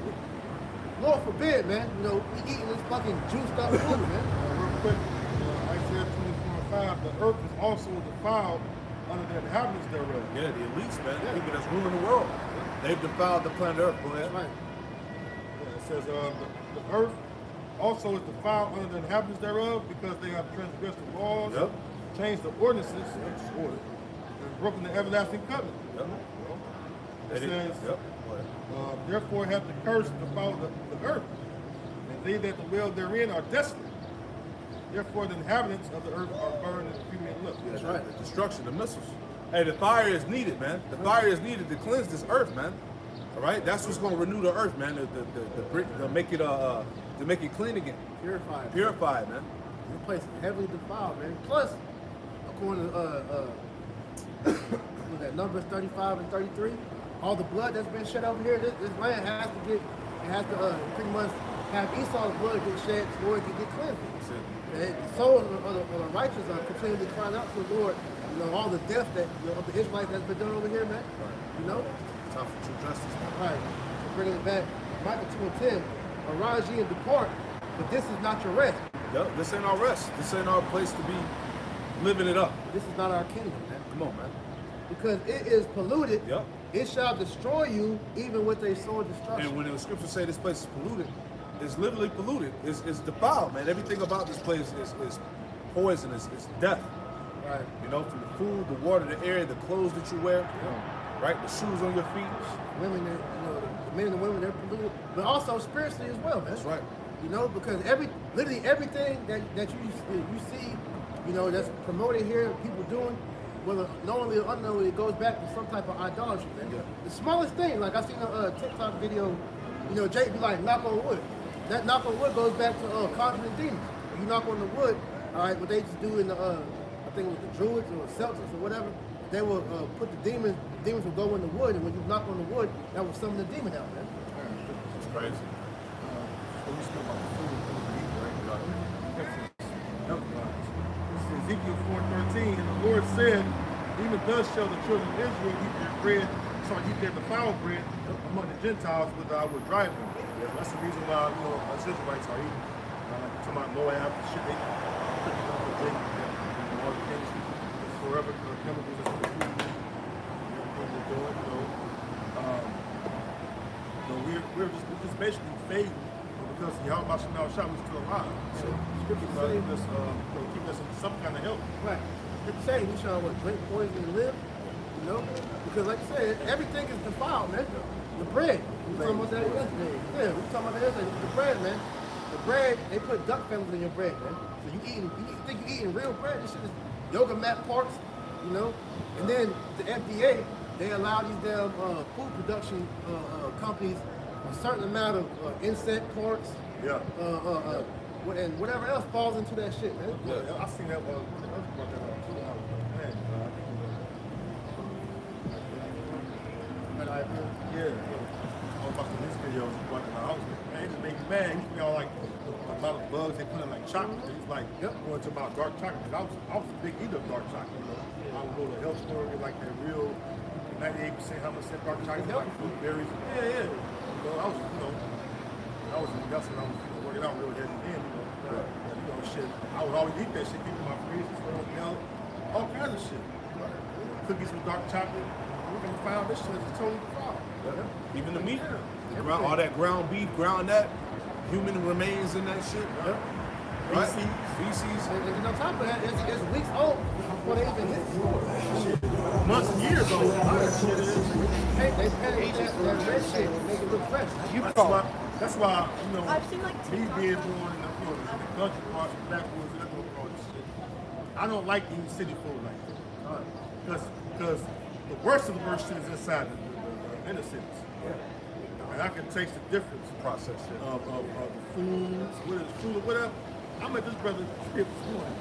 Lord forbid, man. We eating this fucking juiced up food, man. Real quick, Isaiah 5, the earth is also defiled under the inhabitants thereof. Yeah, the elites, man, the people that's ruling the world. They've defiled the planet Earth. Go ahead. Right. Yeah, it says the earth also is defiled under the inhabitants thereof because they have transgressed the laws, Yep. changed the ordinances, and broken the everlasting covenant. Yep. It says, Yep. Go ahead. therefore hath the curse defiled the earth, and they that dwell therein are desolate. Therefore the inhabitants of the earth are burned and fuming and look. That's right. The destruction, the missiles. Hey, the fire is needed, man. The fire is needed to cleanse this earth, man. All right, that's what's going to renew the earth, man. To make it clean again, Purified. purified, man. This place is heavily defiled, man. Plus, according to was that Numbers 35 and 33, all the blood that's been shed over here, this land has to get, it has to pretty much have Esau's blood get shed before it can get cleansed. That's it. The souls of the righteous are continually crying out to the Lord. You know, all the death that of the Israelites that's been done over here, man. You know? Time for true justice, man. Right. So bringing it back, Micah 2 and 10, arise ye and depart, but this is not your rest. Yep, this ain't our rest. This ain't our place to be living it up. This is not our kingdom, man. Come on, man. Because it is polluted, Yep. it shall destroy you even with a sword destruction. And when the scriptures say this place is polluted, it's literally polluted. It's defiled, man. Everything about this place is poisonous. It's death. Right. You know, from the food, the water, the air, the clothes that you wear, right? The shoes on your feet. Women, the men and the women, they're polluted, but also spiritually as well, man. That's right. You know, because literally everything that you see, you know, that's promoted here, people doing, whether knowingly or unknowingly, it goes back to some type of idolatry, man. Yeah. The smallest thing, like I seen a TikTok video, you know, Jake be like, knock on wood. That knock on wood goes back to conjuring demons. You knock on the wood, all right, what they just do in the, I think it was the Druids or Celtics or whatever, they will put the demons will go in the wood, and when you knock on the wood, that will summon the demon out, man. It's crazy. We speak about the food and food to eat, right? This is Ezekiel 4:13, and the Lord said, even thus shall the children of Israel eat their bread, eat their defiled bread among the Gentiles, whither I will drive them. That's the reason why, you know, us Israelites are eating. Talking about Moab, shit, they drink, all the things, forever, chemicals, that's what the food is. They're doing, you know. We're just basically fading because Yahweh Shemel Shah was still alive. So scripture keep us, keep us in some kind of health. Right. It's saying we shall drink poison and live, you know? Because like I said, everything is defiled, man. The bread. We were talking about that yesterday. Yeah, we were talking about that yesterday. The bread, man. The bread, they put duck feathers in your bread, man. So you think you're eating real bread? This shit is yoga mat parts, you know? And then the FDA, they allow these damn food production companies a certain amount of insect parts. Yeah. And whatever else falls into that shit, man. Yeah, I seen that one. Yeah. I was watching this video watching the house. Man, it just made me mad. You know, like a lot of bugs they put in like chocolate. It's like going to about dark chocolate. I was a big eater of dark chocolate. You know, I would go to the health store and get like that real 98% how much dark chocolate, like blueberries. Yeah. You know, I was that's when I was working out real heavy then. You know, shit. I would always eat that shit, keep it in my freezer, milk, all kinds of shit. Cookies with dark chocolate. We're gonna find this shit is totally defiled. Yeah. Even the meat, all that ground beef, ground that, human remains in that shit. Yeah. Right? Feces. And on top of that, it's weeks old before they even hit you. Months and years old. They paint that red shit and make it look fresh. That's why, you know, I've seen like me TikTok. being born in the country parts, the backwoods, and all this shit. I don't like eating city food like that. Because the worst of the worst shit is inside the inner cities. And I can taste the difference Process shit. of the foods, whether it's food or whatever. I'm at this brother's crib this morning.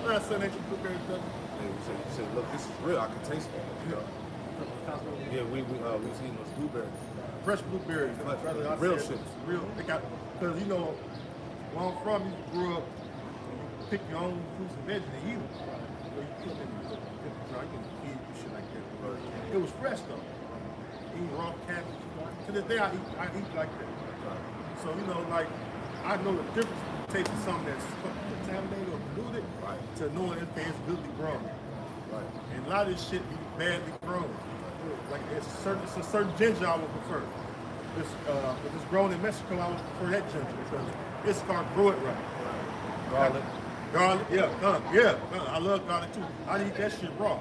My son ain't you prepared stuff. He said, look, this is real. I can taste it. Yeah, we've seen those blueberries. Fresh blueberries, brother. I Real said, shit. it's real. They got, because you know, where I'm from, you grew up, you pick your own fruits and veggies and eat them. So you put them in you can eat shit like that. But it was fresh though. Eating raw cabbage. To this day, I eat like that. So you know, like I know the difference taste of something that's contaminated or polluted to knowing it's goodly grown. Right. And a lot of this shit be badly grown. Like it's a certain ginger I would prefer. If it's grown in Mexico, I would prefer that ginger because it's gonna grow it right. Garlic. Garlic, I love garlic too. I eat that shit raw.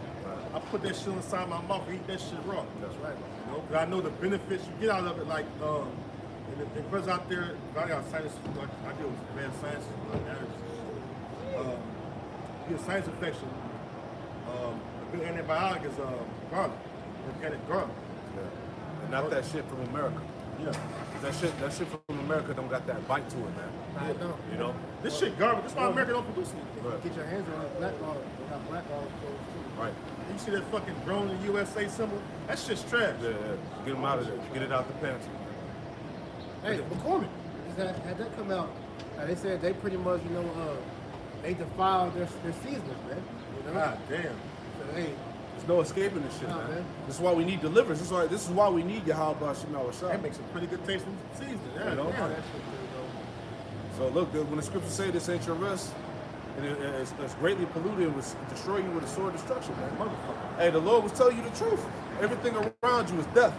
I put that shit inside my mouth and eat that shit raw. That's right. You know, 'cause I know the benefits you get out of it. Like, and the brothers out there, I got science. Like, I deal with advanced sciences, like allergies. You get a sinus infection. A good antibiotic is garlic, organic garlic. Yeah. And not that shit from America. Yeah. That shit from America don't got that bite to it, man. I know. You know? This shit garbage. That's why America don't produce anything. Right. Get your hands on that black olive. They have black olive clothes too. Right. You see that fucking grown in the USA symbol? That shit's trash. Yeah. Get them out of there. Get it out the pantry. Hey, McCormick, had that come out, they said they pretty much, they defiled their seasonings, man. You know? God damn. So, hey, There's no escaping this shit, Nah, man. man. This is why we need deliverance. This is why we need Yahweh Shema Rashad. That makes a pretty good tasting seasoning. Yeah, You know? yeah. that shit pretty dope. So look, when the scriptures say this ain't your rest, and it's greatly polluted and will destroy you with a sword of destruction, man. Motherfucker. Hey, the Lord was telling you the truth. Everything around you is death.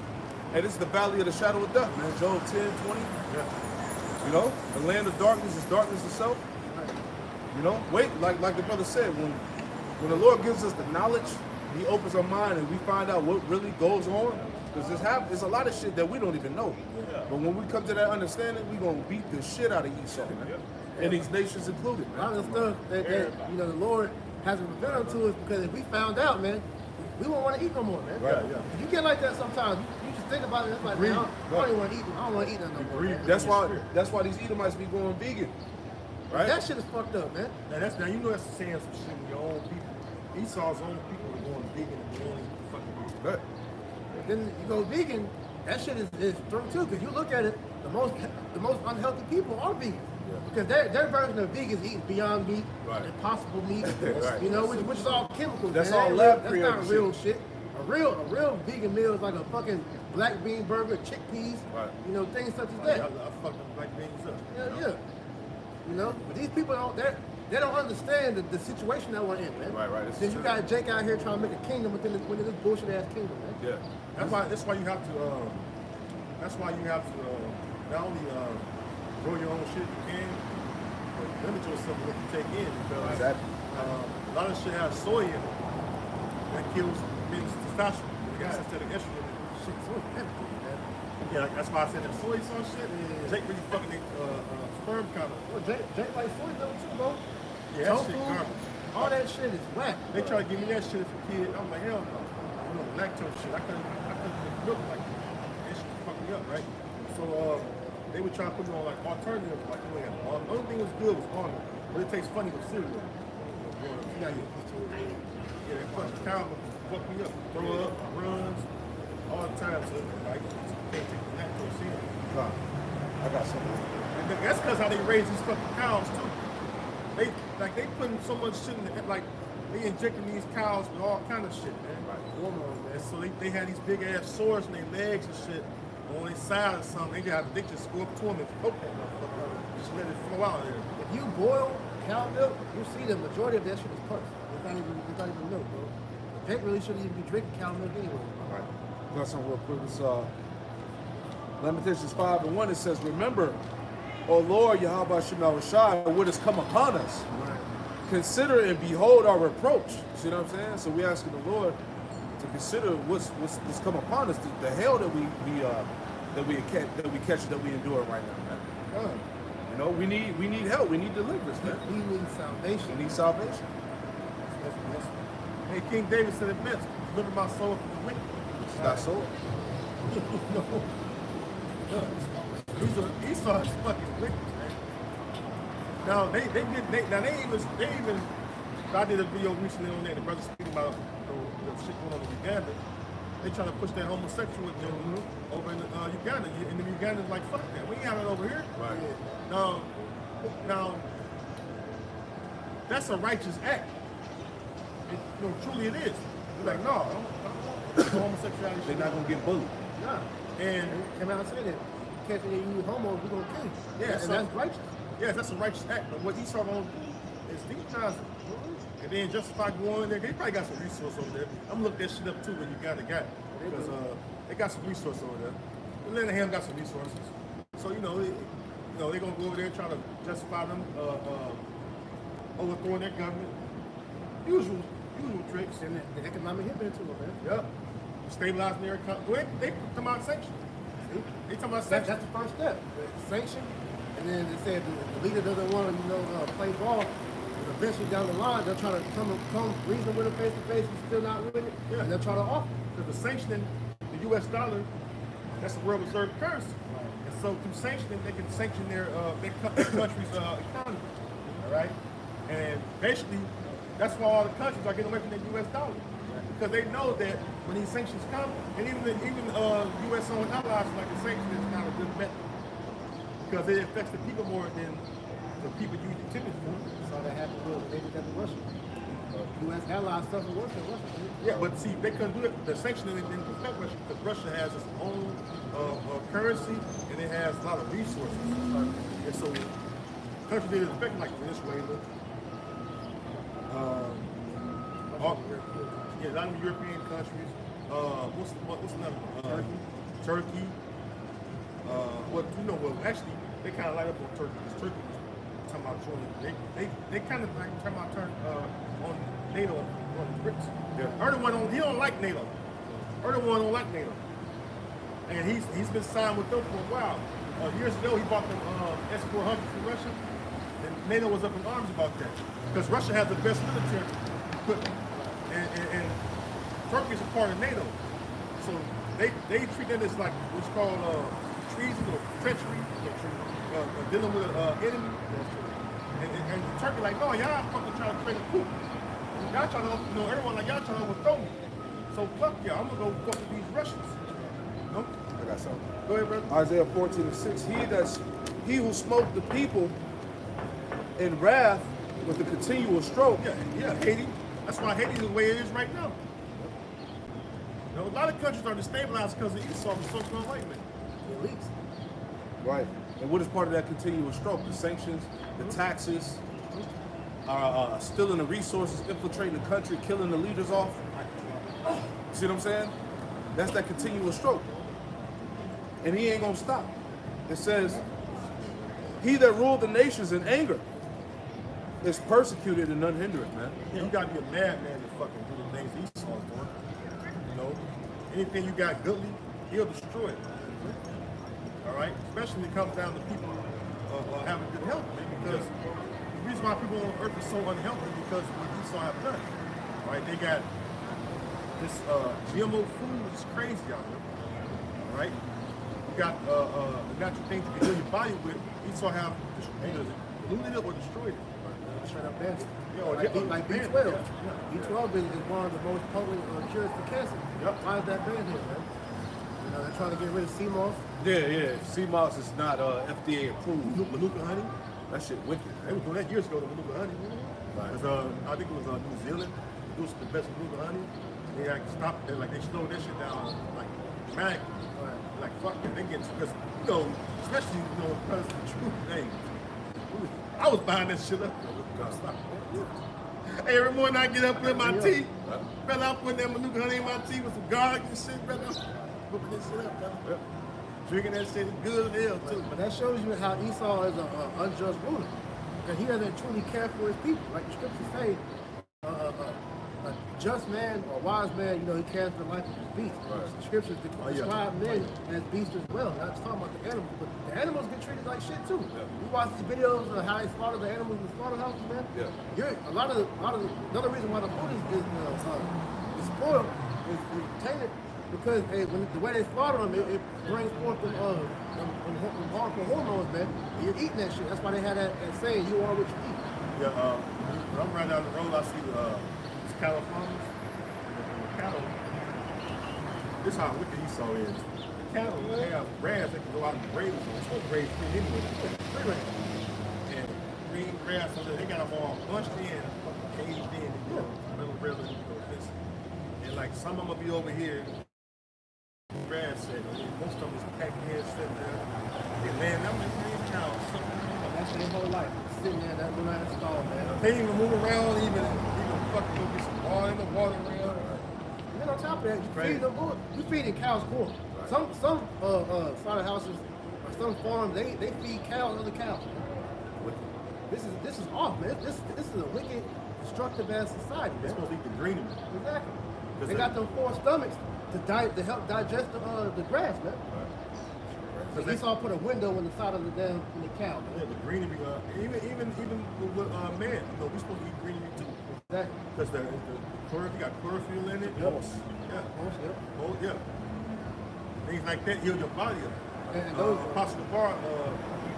And this is the valley of the shadow of death, man. Job 10:20. Yeah. You know, the land of darkness is darkness itself. You know, wait, like the brother said, when the Lord gives us the knowledge, He opens our mind and we find out what really goes on. Because there's a lot of shit that we don't even know. But when we come to that understanding, we gonna beat the shit out of Esau, man. And these nations included, A lot man. of the stuff that the Lord hasn't revealed to us because if we found out, man, we won't want to eat no more, man. Right. Yeah. You get like that sometimes. You just think about it. It's like, man, I don't even want to eat. I don't want to eat nothing no more. Man. That's why these Edomites be going vegan, right? That shit is fucked up, man. Now you know that's saying some shit with your own people. Esau's own people are going vegan and going fucking vegan. Right. Then you go vegan. That shit is true too. Because you look at it, the most unhealthy people are vegan. Because their version of vegan is eating Beyond Meat, Right. Impossible Meat, Right. which is all chemicals. That's man. all That ain't lab real- That's not created real shit. A real vegan meal is like a fucking black bean burger, chickpeas, Right. Things such as I that. fuck them black beans up. Yeah. But these people they don't understand the situation that we're in, man. Right. This Then is you true. got Jake out here trying to make a kingdom within this bullshit ass kingdom, man. Yeah. That's why you have to. Not only grow your own shit if you can, but limit yourself what you take in because Exactly. a lot of shit has soy in it that kills men's testosterone. The guys instead of estrogen. Shit, so everything, man. Yeah, that's why I said that soy sauce shit. Jake really fucking sperm count up. Well, Jake like soy milk too, bro. Yeah, that Tofu, shit garbage. all that shit is whack. They try to give me that shit as a kid. I'm like, hell no. Lactose shit. I couldn't drink milk like that. That shit fucked me up, right? So they would try to put me on like alternatives, like the only thing was good was almond, but it tastes funny with cereal. You gotta get used to it. Yeah, that fucking cow fuck me up, throw up, runs, all the time. So like, can't take the lactose in. I got something. And that's because how they raise these fucking cows too. They putting so much shit in it, like they injecting these cows with all kind of shit, man. Hormones, man. So they had these big ass sores in their legs and shit on their side or something. They just go up to them and poke that motherfucker out. Just let it flow out there. If you boil cow milk, you see the majority of that shit is pus. It's not even milk, bro. Jake really shouldn't even be drinking cow milk anyway. All right. Got something real quick. It's Lamentations 5:1. It says, "Remember, O Lord Yahweh Shema Rashad, what has come upon us. Consider and behold our reproach." See what I'm saying? So we asking the Lord to consider what's come upon us, the hell that we endure right now, man. You know, we need help. We need deliverance, man. We need salvation. We need salvation. Hey, King David said it best: "Deliver my soul from the wicked." It's not so. Esau is fucking wicked, man. Now they even. I did a video recently on there. The brother speaking about the shit going on in Uganda. They trying to push that homosexual agenda over in Uganda. And the Ugandans like, fuck that. We ain't have it over here. Right. Now, that's a righteous act. Truly it is. They're like, no, I don't homosexuality. They're not gonna get bullied. Nah. And Come out and say that. Catch any of you homos, we're gonna kill you. Yeah, and so- that's righteous. Yes, that's a righteous act. But what Esau gonna do is demonize them. And then justify going there. They probably got some resource over there. I'm gonna look that shit up too when you got it. Because they got some resource over there. Atlanta got some resources. So, they're gonna go over there and try to justify them overthrowing their government. Usual tricks. And the economic hit into it, man. Yep. Stabilizing their economy. They talking about sanctions. They talking about sanctions. That's the first step. Sanction. And then they said the leader doesn't want to, play ball. And eventually down the line, they'll try to come reason with him face to face and still not win it. Yeah. And they'll try to offer. Because the sanctioning the U.S. dollar, that's the world reserve currency. And so through sanctioning, they can sanction their country's economy. All right? And basically, that's why all the countries are getting away from the U.S. dollar. Because they know that when these sanctions come, and even U.S.-owned allies like the sanctions is not a good bet. Because it affects the people more than the people use the tickets for. So that happened with they did that to Russia. U.S. allies suffer worse than Russia. Yeah, but see, they couldn't do it. The sanctioning didn't affect Russia because Russia has its own currency and it has a lot of resources. And so countries that it affected like Venezuela, a lot of European countries. What's another one? Turkey. Actually, they kind of light up on Turkey because Turkey was talking about joining. They kind of like talking about on NATO on the Brits. Yeah. Erdogan he don't like NATO. Erdogan don't like NATO, and he's been signed with them for a while. Years ago, he bought them S-400 from Russia, and NATO was up in arms about that because Russia has the best military equipment, and Turkey is a part of NATO, so they treat that as like what's called treason or treachery, dealing with an enemy. And Turkey like, no, y'all fucking trying to create a coup. Y'all trying to, everyone like y'all trying to overthrow me. So fuck y'all, I'm gonna go fuck with these Russians. No? I got something. Go ahead, brother. Isaiah 14:6. He who smote the people in wrath with a continual stroke. Yeah, Haiti. That's why Haiti is the way it is right now. A lot of countries are destabilized because of Esau, the so-called white man. The elites. Right. And what is part of that continuous stroke? The sanctions, the taxes, stealing the resources, infiltrating the country, killing the leaders off. See what I'm saying? That's that continuous stroke. And he ain't gonna stop. It says, he that ruled the nations in anger is persecuted and unhindered, man. Yeah, you gotta be a madman to fucking do the things Esau's doing. Anything you got goodly, he'll destroy it. All right? Especially when it comes down to people having good health, man, because the reason why people on earth are so unhealthy because what Esau have done. All right? They got this GMO food is crazy out there. All right? You got your things you can heal your body with. Esau have polluted it or destroyed it. Straight up bad. Like B12. B12 is one of the most potent cures for cancer. Yep. Why is that bad here, man? They're trying to get rid of sea moss. Yeah. Sea moss is not FDA approved. Manuka honey. That shit wicked. They were doing that years ago, the Manuka honey. Because I think it was New Zealand. It was the best Manuka honey. They like stopped it, like they slowed that shit down like dramatically. Like fuck it, they get because especially because the truth thing. I was buying that shit up. Hey, every morning I get up in my tea, brother, I'm putting that Manuka honey in my tea with some garlic and shit, brother. Whipping this shit up, brother. Drinking that shit is good as hell too. But that shows you how Esau is an unjust ruler. Because he doesn't truly care for his people. Like the scriptures say, a just man or a wise man, he cares for the life of his beast. Right. The scriptures describe men as beasts as well. Not just talking about the animals, but the animals get treated like shit too. Yeah. You watch these videos of how they slaughter the animals in the slaughterhouses, man. Yeah. Another reason why the food is spoiled is tainted because the way they slaughter them, it brings forth them harmful hormones, man. And you're eating that shit. That's why they had that saying, "You are what you eat." Yeah. When I'm riding down the road, I see these cattle farmers. And the cattle. This is how wicked Esau is. The cattle, they have grass that can go out and graze on. It's no graze free anyway. Free range. And green grass, so they got them all bunched in, fucking caged in, little railing, this. And like some of them will be over here. Grass set, most of them is packed in, sitting there. They land them in green cows. That their whole life. Sitting there, that's not installed, man. They ain't even move around, even fucking go get some water in the water around. And then on top of that, you feeding cows corn. Some slaughterhouses or some farms, they feed cows other cows. This is off, man. This is a wicked, destructive ass society, man. They're supposed to eat the greenery. Exactly. They got them 4 stomachs to help digest the grass, man. Right. Esau put a window in the side of the damn in the cow. Man. Yeah, the greenery. Even with man, we supposed to eat greenery too. Exactly. Because the you got chlorophyll in it. Yep. Yeah. Oh yeah. Things like that heal your body up. And those Apostle Bar, he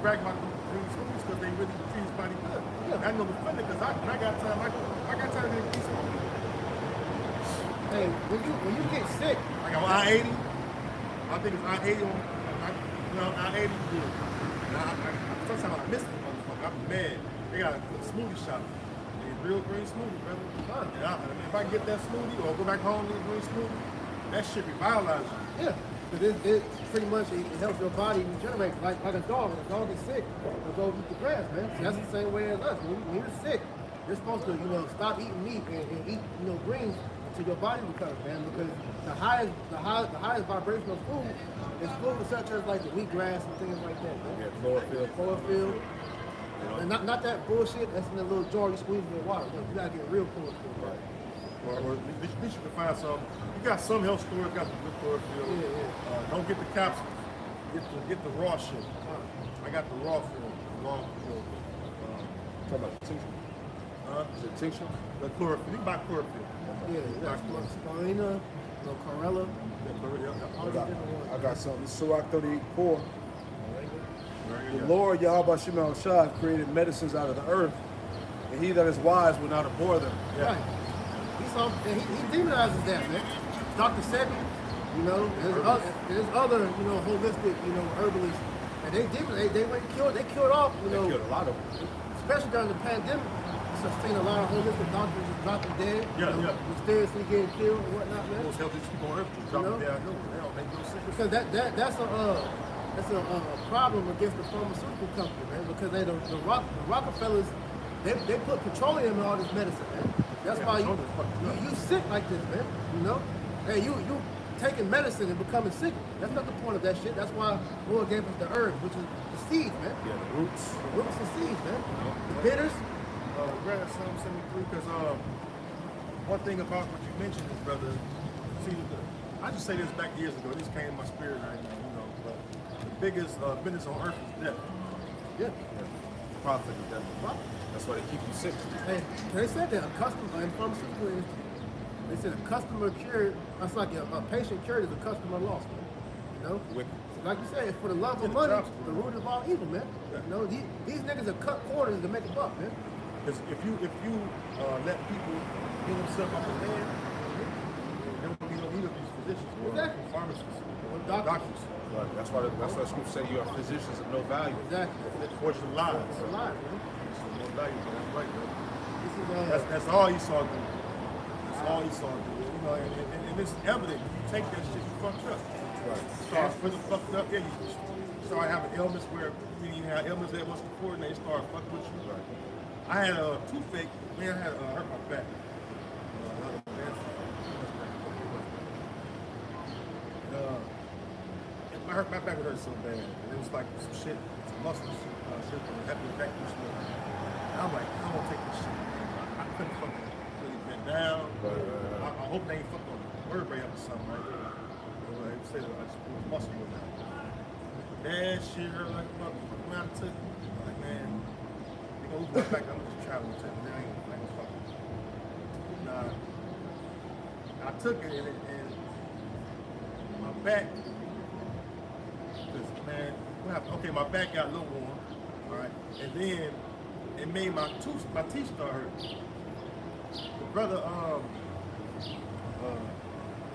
bragged about the green smoothies because they really treat his body good. Yeah. I know the funny because when I got time, I got time to eat smoothies. Hey, when you get sick, like on I-80, I think it's I-80 on I-80 good. Sometimes I miss the motherfucker. I'm mad. They got a smoothie shop. Real green smoothie, brother. Yeah, if I get that smoothie or go back home and get a green smoothie, that shit revitalizes you. yeah, because it pretty much it helps your body regenerate. Like a dog. When a dog is sick, it'll go eat the grass, man. So that's the same way as us. When you're sick, you're supposed to stop eating meat and eat greens until your body recovers, man. Because the highest vibrational food is food such as like the wheatgrass and things like that, man. Yeah, chlorophyll. And not that bullshit that's in the little jar you squeeze in the water. You gotta get real chlorophyll. Right. Or at least you can find some. You got some health stores got the good chlorophyll. Yeah. Don't get the capsules. Get the raw shit. I got the raw film. Talk about the tincture. Is it tincture? The chlorophyll. You can buy chlorophyll. Yeah, you got spirulina, chlorella. I got something. Sirach 38:4. The Lord Yahweh Shema Shah created medicines out of the earth, and he that is wise will not abhor them. Yeah. Right. He demonizes that, man. Dr. Sebi, there's other, holistic, herbalists, and they went and killed off, They killed a lot of them. especially during the pandemic. So I've seen a lot of holistic doctors just dropping dead, mysteriously getting killed and whatnot, man. Most healthy people on earth dropping dead. I know they don't make no sense. Because that's a problem against the pharmaceutical company, man. Because the Rockefellers, they put petroleum in all this medicine, man. That's why you sick like this, man. Hey, you taking medicine and becoming sick. That's not the point of that shit. That's why Lord gave us the herb, which is the seeds, man. Yeah, the roots. The roots and seeds, man. The bitters. Grab Psalm 73, because one thing about what you mentioned is, brother, see, I just say this back years ago. This came in my spirit right now, but the biggest business on earth is death. Yeah. Profit is death. That's why they keep you sick. Hey, they said that a customer in pharmaceutical industry, they said a customer cured, that's like a patient cured is a customer lost, man. Wicked. Like you said, for the love of money, the root of all evil, man. These niggas are cut corners to make a buck, man. Because if you let people heal themselves off the land, there won't be no need of these physicians or pharmacists or doctors. Right. That's why the scripture say you are physicians of no value. Exactly. Fortune lies. It's a lie, man. No value, man. That's right, man. This is, That's all Esau do. That's all Esau do. And it's evident. You take that shit, you fucked up. Right. Start feeling fucked up. Yeah, you start having ailments where you didn't even have ailments that once before, and they start fucking with you. Right. I had a toothache. Man, I had hurt my back. My back would hurt so bad. And it was like some shit, some muscles, shit from the back. And I'm like, I don't take this shit. I couldn't fucking really bend down. I hope they ain't fucking on the vertebrae up or something, right? They say that I just pulled a muscle with that. That shit hurt like a motherfucker. When I took it, I'm like, man, they gonna lose my back. I'm just traveling to it. Now I ain't gonna fucking. Nah. I took it and my back. Man, okay, my back got a little warm, all right, and then it made my teeth start hurting. The brother,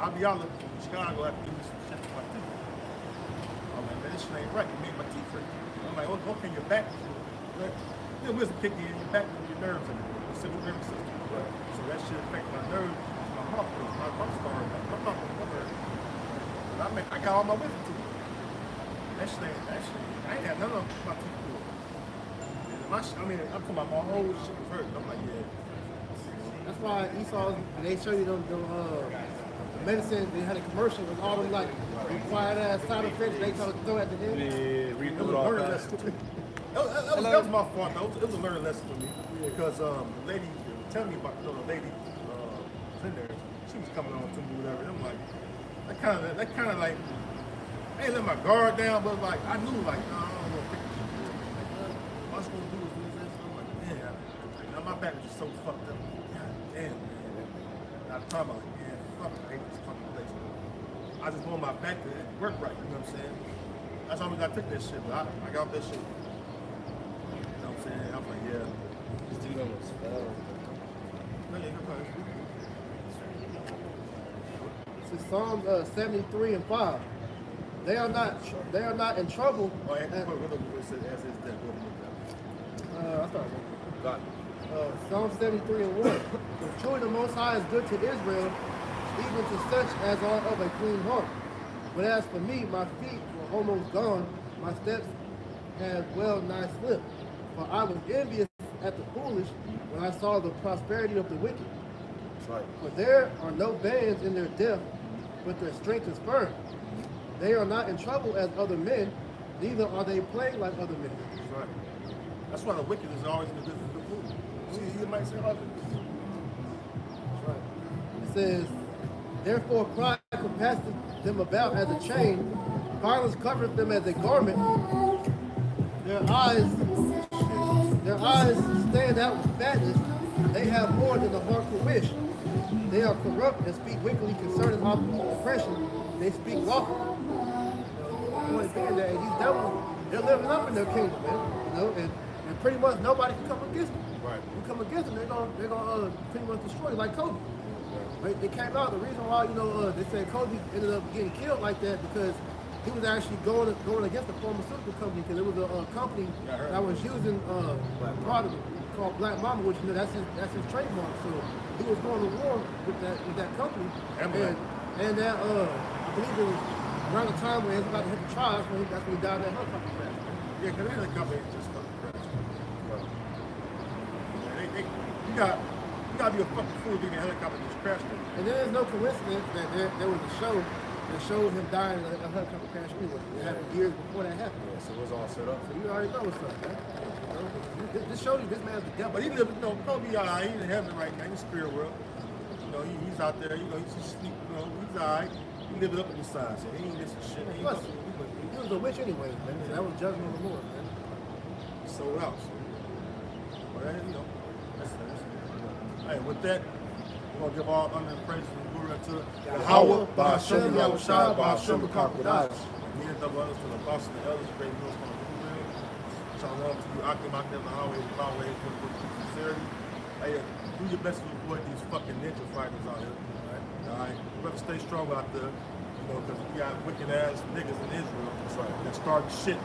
Abiyala in Chicago had to give me some shit for my teeth. I'm like, man, this shit ain't right. It made my teeth hurt. I'm like, okay, your back, your wisdom kick in, your back, your nerves, and the central nervous system. Right. So that shit affected my nerves, my heart started, my heart hurt. I got all my wisdom teeth. That shit, I ain't had none of my teeth pulled. I'm talking about my whole shit was hurt. I'm like, yeah. That's why Esau, they show you the medicine, they had a commercial with all them like quiet ass side effects they try to throw at the end. Yeah, read It through was it a all learning fast. lesson. That was my fault though. It was a learning lesson for me because the lady telling me about the lady was in there. She was coming on to me, whatever. And I'm like, that kind of like, I ain't let my guard down, but like I knew like, no, I don't want to pick this shit. Like, all I'm gonna do is do this. I'm like, man, now my back was just so fucked up. God damn, man. And I thought about like, man, fuck, I hate this fucking place. I just want my back to work right. You know what I'm saying? That's how I took that shit, but I got off that shit. You know what I'm saying? I was like, yeah. This dude almost fell. No, yeah, no problem. This is Psalm 73 and 5. They are not in trouble. Oh, yeah, what it says as is death. I thought Got it. Psalm 73 and 1. Truly the Most High is good to Israel, even to such as are of a clean heart. But as for me, my feet were almost gone, my steps had well nigh slipped. For I was envious at the foolish when I saw the prosperity of the wicked. That's right. For there are no bands in their death, but their strength is firm. They are not in trouble as other men, neither are they plagued like other men. That's right. That's why the wicked is always in the business of the fool. See, you might say other. That's right. It says, therefore pride compasseth them about as a chain, violence covereth them as a garment. Their eyes stand out with fatness. They have more than the heart could wish. They are corrupt and speak wickedly concerning oppression. They speak lawfully. Point being that these devils, they're living up in their kingdom, man. You know, and pretty much nobody can come against them. Right. You come against them, they're gonna pretty much destroy you like Kobe. Right? They came out. The reason why they said Kobe ended up getting killed like that because he was actually going against the pharmaceutical company because it was a company that was using a product called Black Mama, which that's his trademark. So he was going to war with that company, and that I believe it was around the time when he was about to hit the trial. That's when he died in that helicopter crash. Yeah, because the helicopter ain't just fucking crash. You gotta be a fucking fool to get a helicopter just crashed. And then there's no coincidence that there was a show that showed him dying in a helicopter crash anyway. It happened years before that happened. Yeah, so it was all set up. So you already know what's up, man. You know, this shows you this man's the devil. But he lived, Kobe, he's in heaven right now, in the spirit world. He's out there, he's just sleep, he's alright. He living up in the side, so he ain't missing shit. He Plus, he was a witch anyway, man. So that was judgment of the Lord, man. sold out. So, but that's hey, with that, we're gonna give all honor and praise and glory to Yahweh, Ba'ashem, Yahushua, Ba'ashem, Ba'ashem, me and double others to the boss and the elders, great meals from the room. Shalom to you, Akim, Akim, the highway, the byway, with sincerity. Hey, do your best to avoid these fucking ninja fighters out here. Alright? You better stay strong out there, because we got wicked ass niggas in Israel that start shit.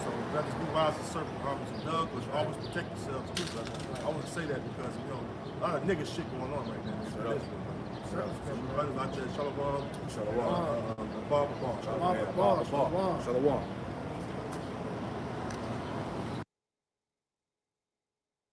So let us be wise as serpent, harmless as dove, but always protect yourselves too, brother. I want to say that because, a lot of nigga shit going on right now. Brothers out there, shalom. Shalom. Shalom. Shalom.